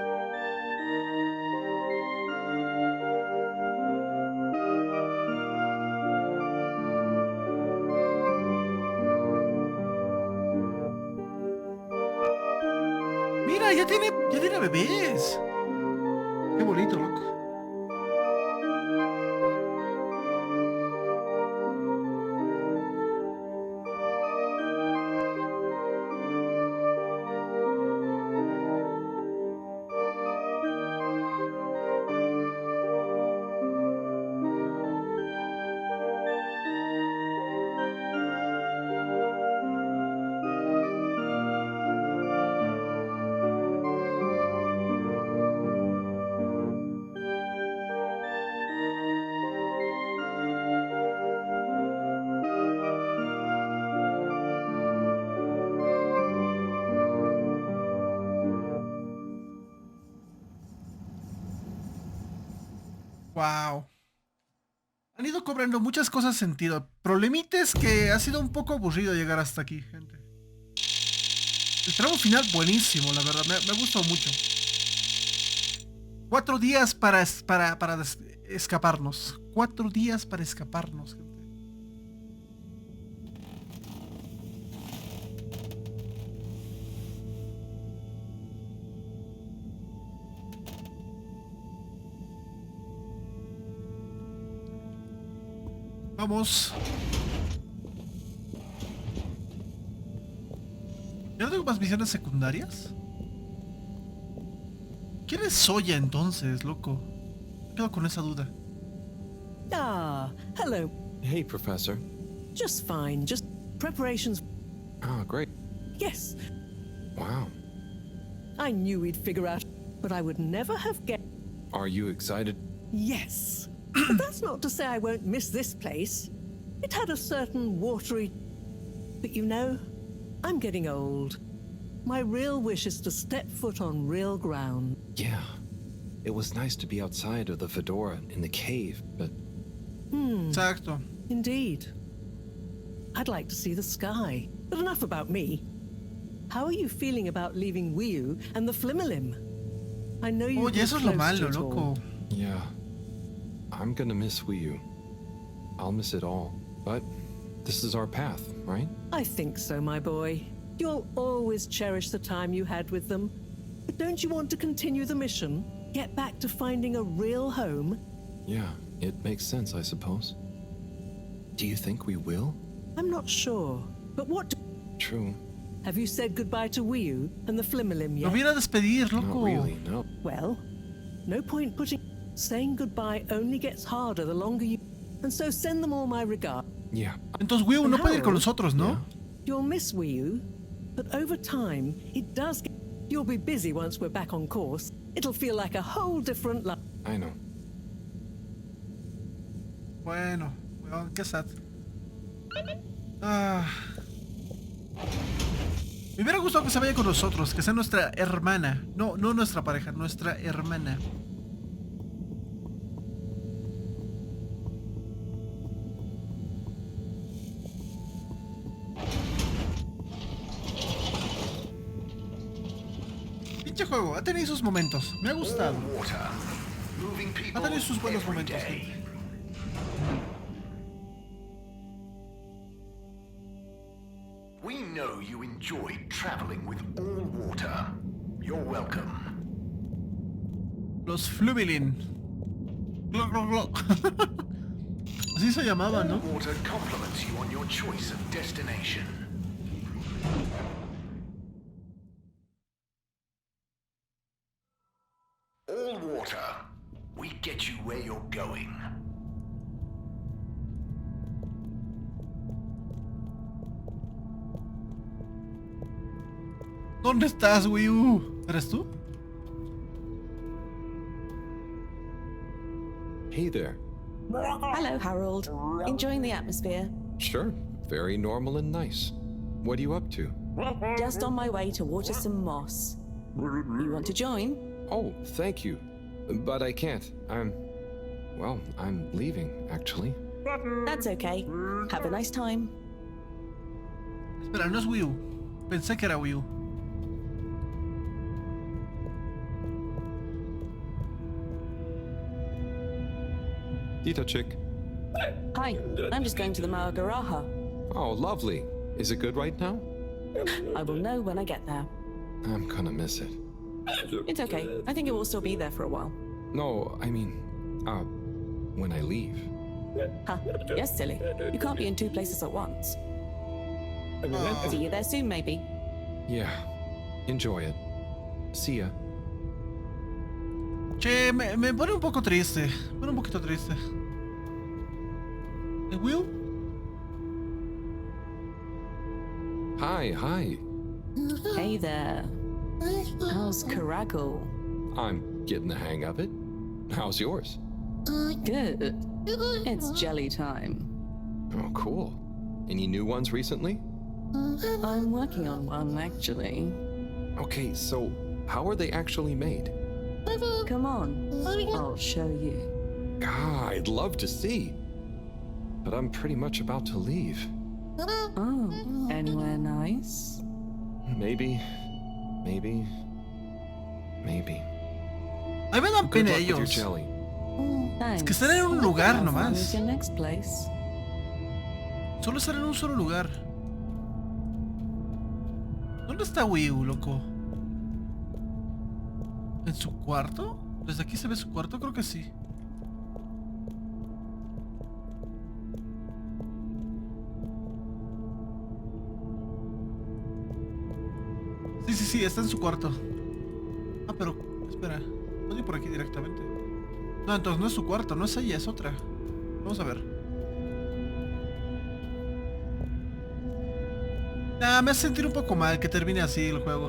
Mira, ya tiene bebés. Qué bonito, loco. Wow. Han ido cobrando muchas cosas sentido. Problemita es que ha sido un poco aburrido llegar hasta aquí, gente. El tramo final buenísimo, la verdad. Me ha gustado mucho. 4 días para escaparnos. 4 días para escaparnos, gente. Vamos. ¿Ya no tengo más misiones secundarias? ¿Quién es Soya entonces, loco? Me quedo con esa duda. Ah, hello. Hey, Professor. Just fine. Just preparations. Oh, great. Yes. Wow. I knew we'd figure out, but I would never have guessed. Are you excited? Yes. But that's not to say I won't miss this place. It had a certain watery... But you know, I'm getting old. My real wish is to step foot on real ground. Yeah. It was nice to be outside of the Fedora in the cave, but... Exacto. Indeed. I'd like to see the sky. But enough about me. How are you feeling about leaving Wiu and the Flimmerlim? I know you... Oye, eso es lo malo, loco. Yeah. I'm gonna miss Wiu. I'll miss it all. But this is our path, right? I think so, my boy. You'll always cherish the time you had with them. But don't you want to continue the mission? Get back to finding a real home? Yeah, it makes sense, I suppose. Do you think we will? I'm not sure. But what... True. Have you said goodbye to Wiu and the Flimmerlim yet? Lo viene a despedir, loco. Not really, no. Well, no point putting... Saying goodbye only gets harder the longer you... And so send them all my regard. Yeah. Entonces Wiu no puede ir con nosotros, ¿no? Yeah. You'll miss Wiu, but over time, it does get... You'll be busy once we're back on course. It'll feel like a whole different life. I know. Bueno, qué sad. Ah. Me hubiera gustado que se vaya con nosotros, que sea nuestra hermana. No nuestra pareja, nuestra hermana. Pinche juego, ha tenido sus momentos. Me ha gustado. Ha tenido sus buenos momentos, gente. We know you enjoyed traveling with all water. You're welcome. Los Fluvilin. Así se llamaba, ¿no? Water compliments you on your choice of destination. all water. We get you where you're going. ¿Dónde estás, Wii? ¿Eres tú? Hey there. Hello, Harold. Enjoying the atmosphere? Sure. Very normal and nice. What are you up to? Just on my way to water some moss. You want to join? Oh, thank you. But I can't. I'm leaving, actually. That's okay. Have a nice time. Espera, no es Wii U. Pensé que era Wii U. Dita chick. Hi, I'm just going to the Mahagaraha. Oh, lovely. Is it good right now? I will know when I get there. I'm gonna miss it. It's okay. I think it will still be there for a while. No, I mean, when I leave. Huh? Yes, silly. You can't be in two places at once. See you there soon, maybe. Yeah. Enjoy it. See ya. Che, me pone un poco triste. Me pone un poquito triste. ¿Es Will? Hi. Hey there. How's Caracal? I'm getting the hang of it. How's yours? Good. It's jelly time. Oh, cool. Any new ones recently? I'm working on one, actually. Okay, so how are they actually made? Come on, I'll show you. God, I'd love to see. But I'm pretty much about to leave. Oh, anywhere nice? Maybe. A mí me dan Good pena luck with your ellos. jelly. Thanks. Es que están en un lugar Have fun nomás. with your next place. Solo están en un solo lugar. ¿Dónde está Wii U, loco? ¿En su cuarto? ¿Desde aquí se ve su cuarto? Creo que sí. Sí, está en su cuarto. Ah, pero, espera. ¿Puedo ir por aquí directamente? No, entonces no es su cuarto, no es ella, es otra. Vamos a ver. Ah, me hace sentir un poco mal que termine así el juego.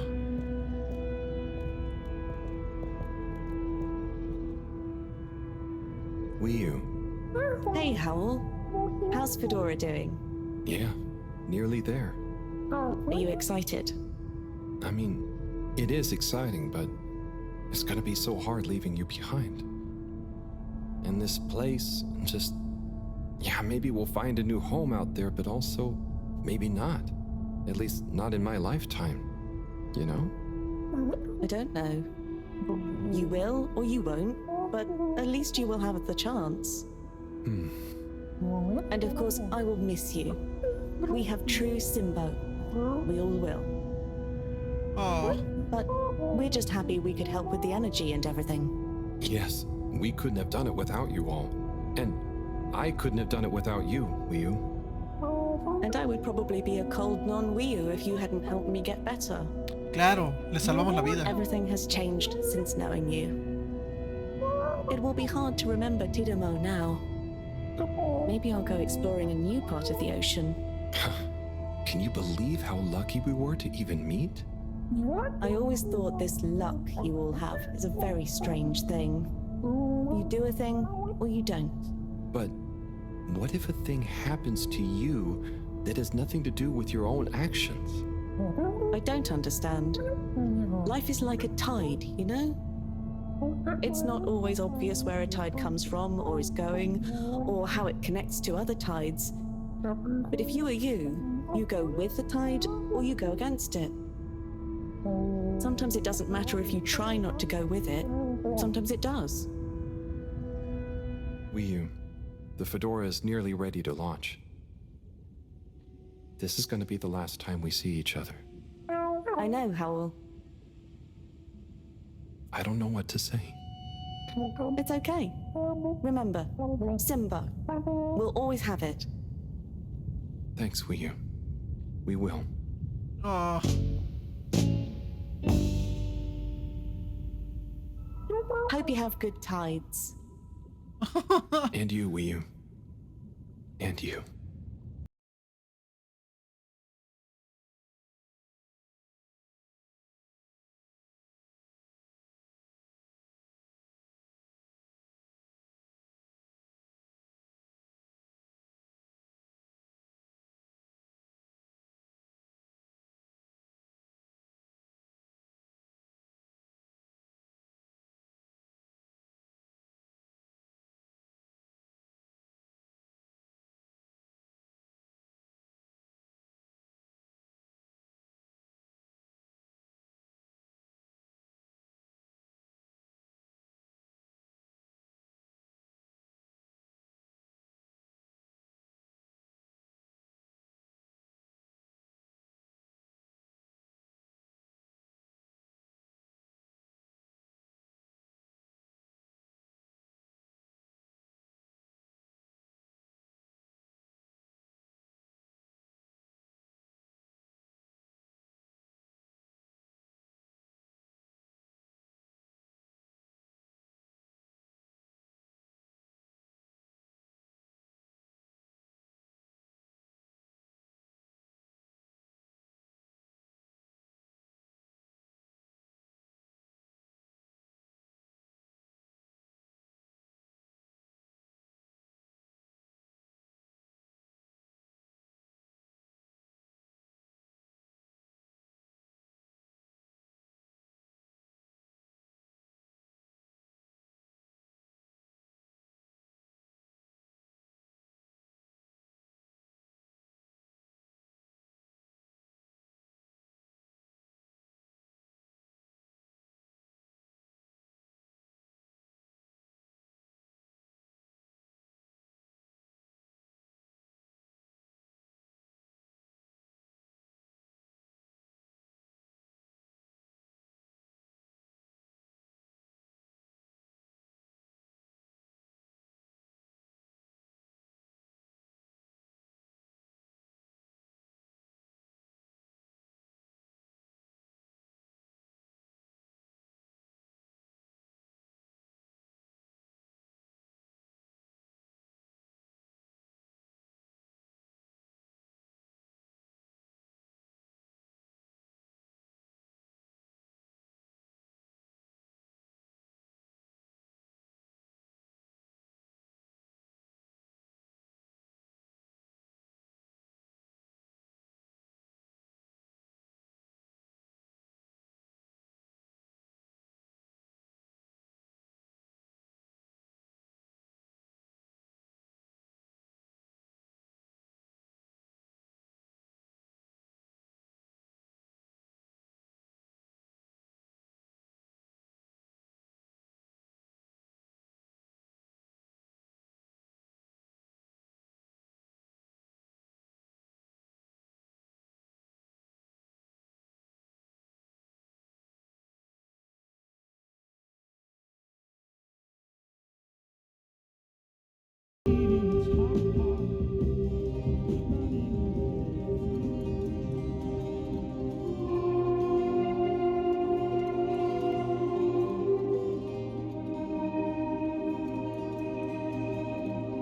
Wii U. Hey, Howell. How's Fedora doing? Yeah, nearly there. Are you excited? I mean, it is exciting, but it's gonna be so hard leaving you behind. And this place, just... Yeah, maybe we'll find a new home out there, but also, maybe not. At least not in my lifetime. You know? I don't know. You will or you won't, but at least you will have the chance. And of course, I will miss you. We have true Simbo. We all will. Oh. But we're just happy we could help with the energy and everything. Yes, we couldn't have done it without you all. And I couldn't have done it without you, Wii U. And I would probably be a cold non-Wii U if you hadn't helped me get better. Claro, le salvamos la vida. Everything has changed since knowing you. It will be hard to remember Tidamo now. Maybe I'll go exploring a new part of the ocean. Can you believe how lucky we were to even meet? I always thought this luck you all have is a very strange thing. You do a thing, or you don't. But what if a thing happens to you that has nothing to do with your own actions? I don't understand. Life is like a tide, you know? It's not always obvious where a tide comes from, or is going, or how it connects to other tides. But if you are you go with the tide, or you go against it. Sometimes it doesn't matter if you try not to go with it. Sometimes it does. Wii U, the Fedora is nearly ready to launch. This is going to be the last time we see each other. I know, Howell. I don't know what to say. It's okay. Remember, Simba. We'll always have it. Thanks, Wii U. We will. Oh. Hope you have good tides. And you, Wiyu. And you.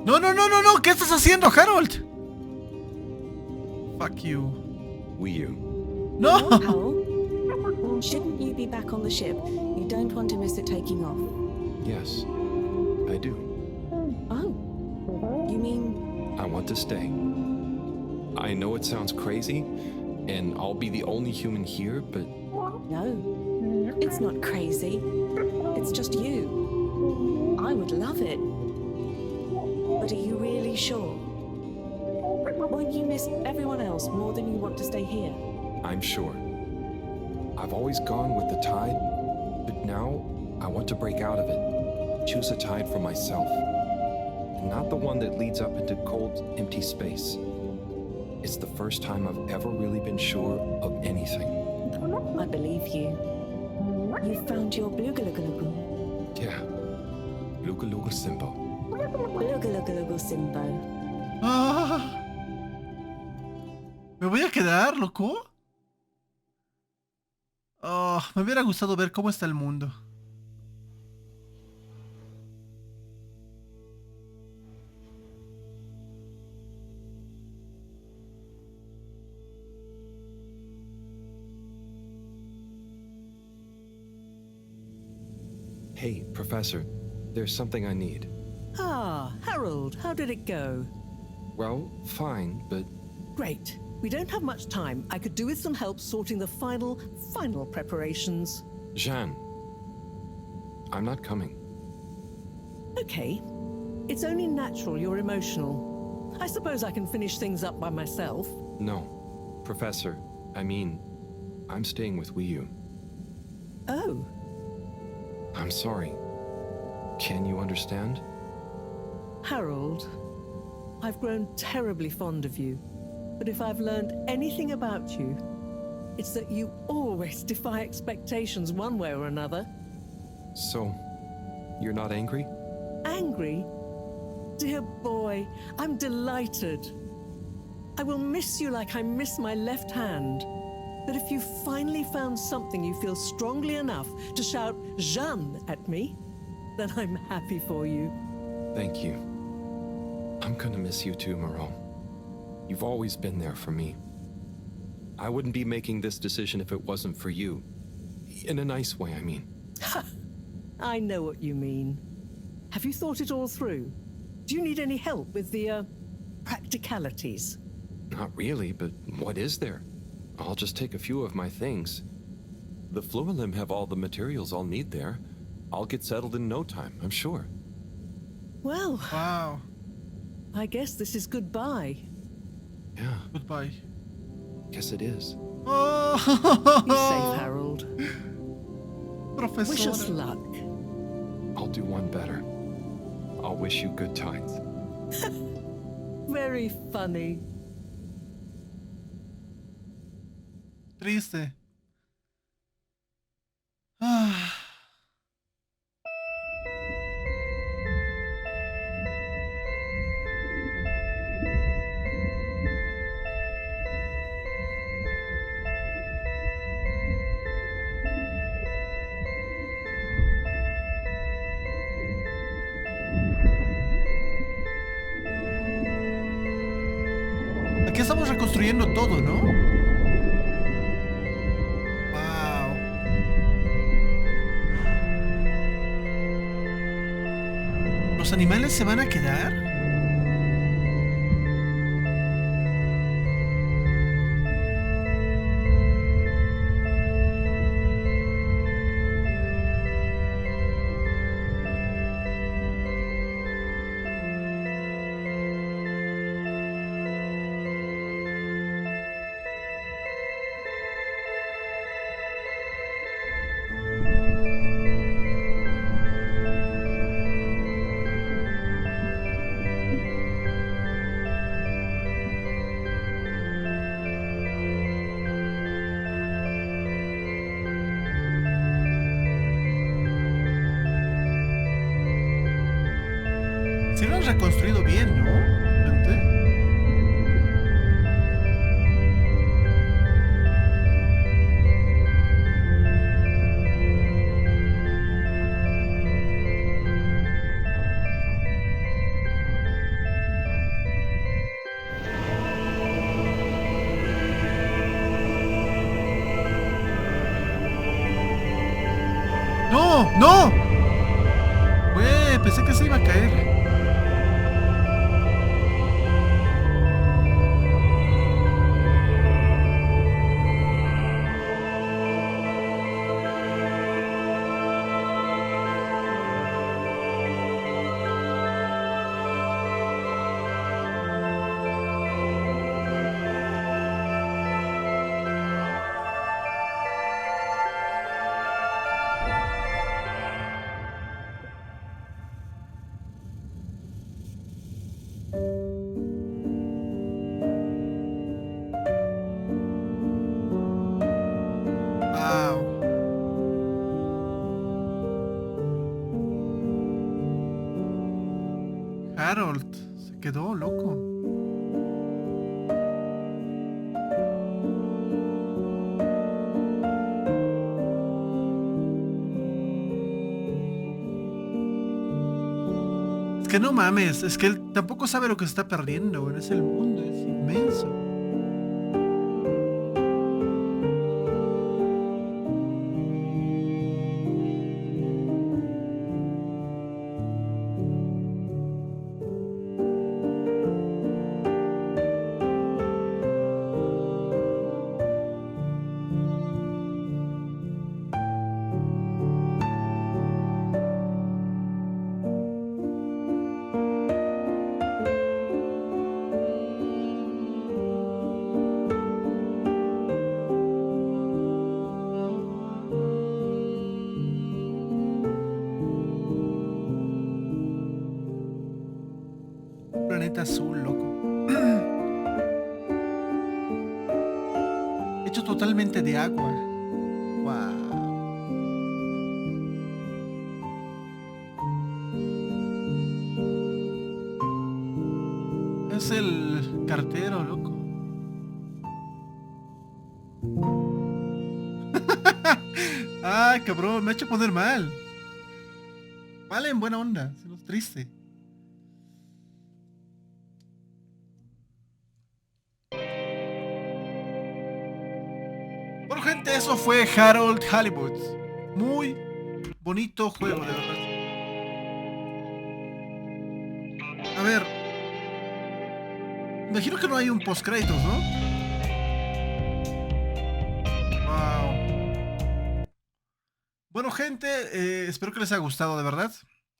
No, no, no, no, no. ¿Qué estás haciendo, Harold? Fuck you. Wiyu. No. Powell, shouldn't you be back on the ship? You don't want to miss it taking off. Yes, I do. Oh, you mean... I want to stay. I know it sounds crazy, and I'll be the only human here, but... No, it's not crazy. It's just you. I would love it. But are you really sure? Won't you miss everyone else more than you want to stay here? I'm sure. I've always gone with the tide, but now I want to break out of it. Choose a tide for myself. And not the one that leads up into cold, empty space. It's the first time I've ever really been sure of anything. I believe you. You found your blugalugalagu. Yeah. Lugaluga Simbo. Blugalugalagu Simbo. Ah. ¿Me voy a quedar, loco? Oh, me hubiera gustado ver cómo está el mundo. Hey, Professor, there's something I need. Ah, Harold, how did it go? Well, fine, but... Great. We don't have much time. I could do with some help sorting the final preparations. Jeanne, I'm not coming. Okay. It's only natural you're emotional. I suppose I can finish things up by myself. No, Professor, I mean, I'm staying with Wiyu. Oh. I'm sorry. Can you understand? Harold, I've grown terribly fond of you. But if I've learned anything about you, it's that you always defy expectations one way or another. So, you're not angry? Angry? Dear boy, I'm delighted. I will miss you like I miss my left hand. But if you finally found something you feel strongly enough to shout Jeanne at me, then I'm happy for you. Thank you. I'm gonna miss you too, Mareaux. You've always been there for me. I wouldn't be making this decision if it wasn't for you. In a nice way, I mean. I know what you mean. Have you thought it all through? Do you need any help with the, practicalities? Not really, but what is there? I'll just take a few of my things. The Fluilim have all the materials I'll need there. I'll get settled in no time, I'm sure. Well... Wow. I guess this is goodbye. Yeah. Goodbye. Guess it is. Oh. Be safe, Harold. Professor. Wish us luck. I'll do one better. I'll wish you good times. Very funny. Triste. Ah. Aquí estamos reconstruyendo todo, ¿no? Wow. ¿Los animales se van a quedar? Sí lo han reconstruido bien, ¿no? Gente. ¡No! ¡No! Güey, pensé que se iba a caer. Harold se quedó loco. Es que no mames, es que él tampoco sabe lo que se está perdiendo. Es el mundo, es inmenso. planeta azul, loco. Hecho totalmente de agua. Wow. Es el cartero, loco. Ay, cabrón, me ha hecho poner mal. Vale, en buena onda, sino triste. Bueno, gente, eso fue Halibut. Muy bonito juego, de verdad. A ver. Me imagino que no hay un post-créditos, ¿no? Wow. Bueno, gente, espero que les haya gustado, de verdad.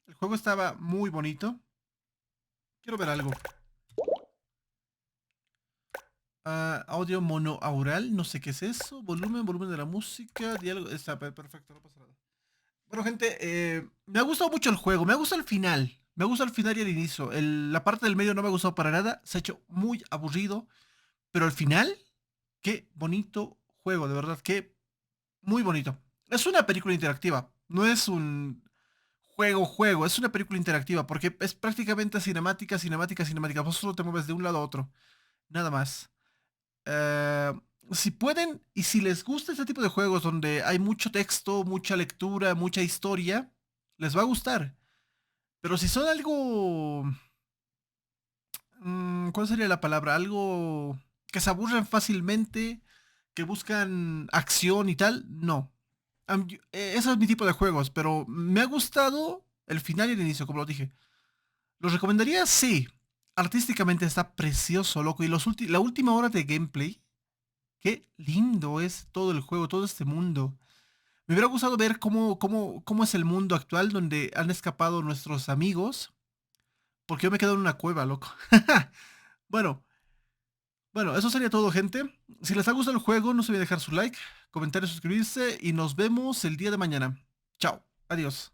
El juego estaba muy bonito. Quiero ver algo. Audio monoaural, no sé qué es eso. Volumen de la música. Diálogo. Está perfecto, no pasa nada. Bueno, gente, me ha gustado mucho el juego. Me ha gustado el final. Me gusta el final y el inicio. La parte del medio no me ha gustado para nada. Se ha hecho muy aburrido. Pero el final, qué bonito juego, de verdad, que muy bonito. Es una película interactiva. No es un juego. Es una película interactiva porque es prácticamente cinemática. Vos solo te mueves de un lado a otro. Nada más. Si pueden y si les gusta este tipo de juegos donde hay mucho texto, mucha lectura, mucha historia, les va a gustar. Pero si son algo... ¿cuál sería la palabra? Algo que se aburren fácilmente, que buscan acción y tal, no. Ese es mi tipo de juegos, pero me ha gustado el final y el inicio, como lo dije. ¿Los recomendaría? Sí. Artísticamente está precioso, loco. Y la última hora de gameplay, qué lindo es todo el juego, todo este mundo. Me hubiera gustado ver cómo es el mundo actual donde han escapado nuestros amigos. Porque yo me quedo en una cueva, loco. Bueno, eso sería todo, gente. Si les ha gustado el juego, no se olviden dejar su like, comentar y suscribirse. Y nos vemos el día de mañana. Chao. Adiós.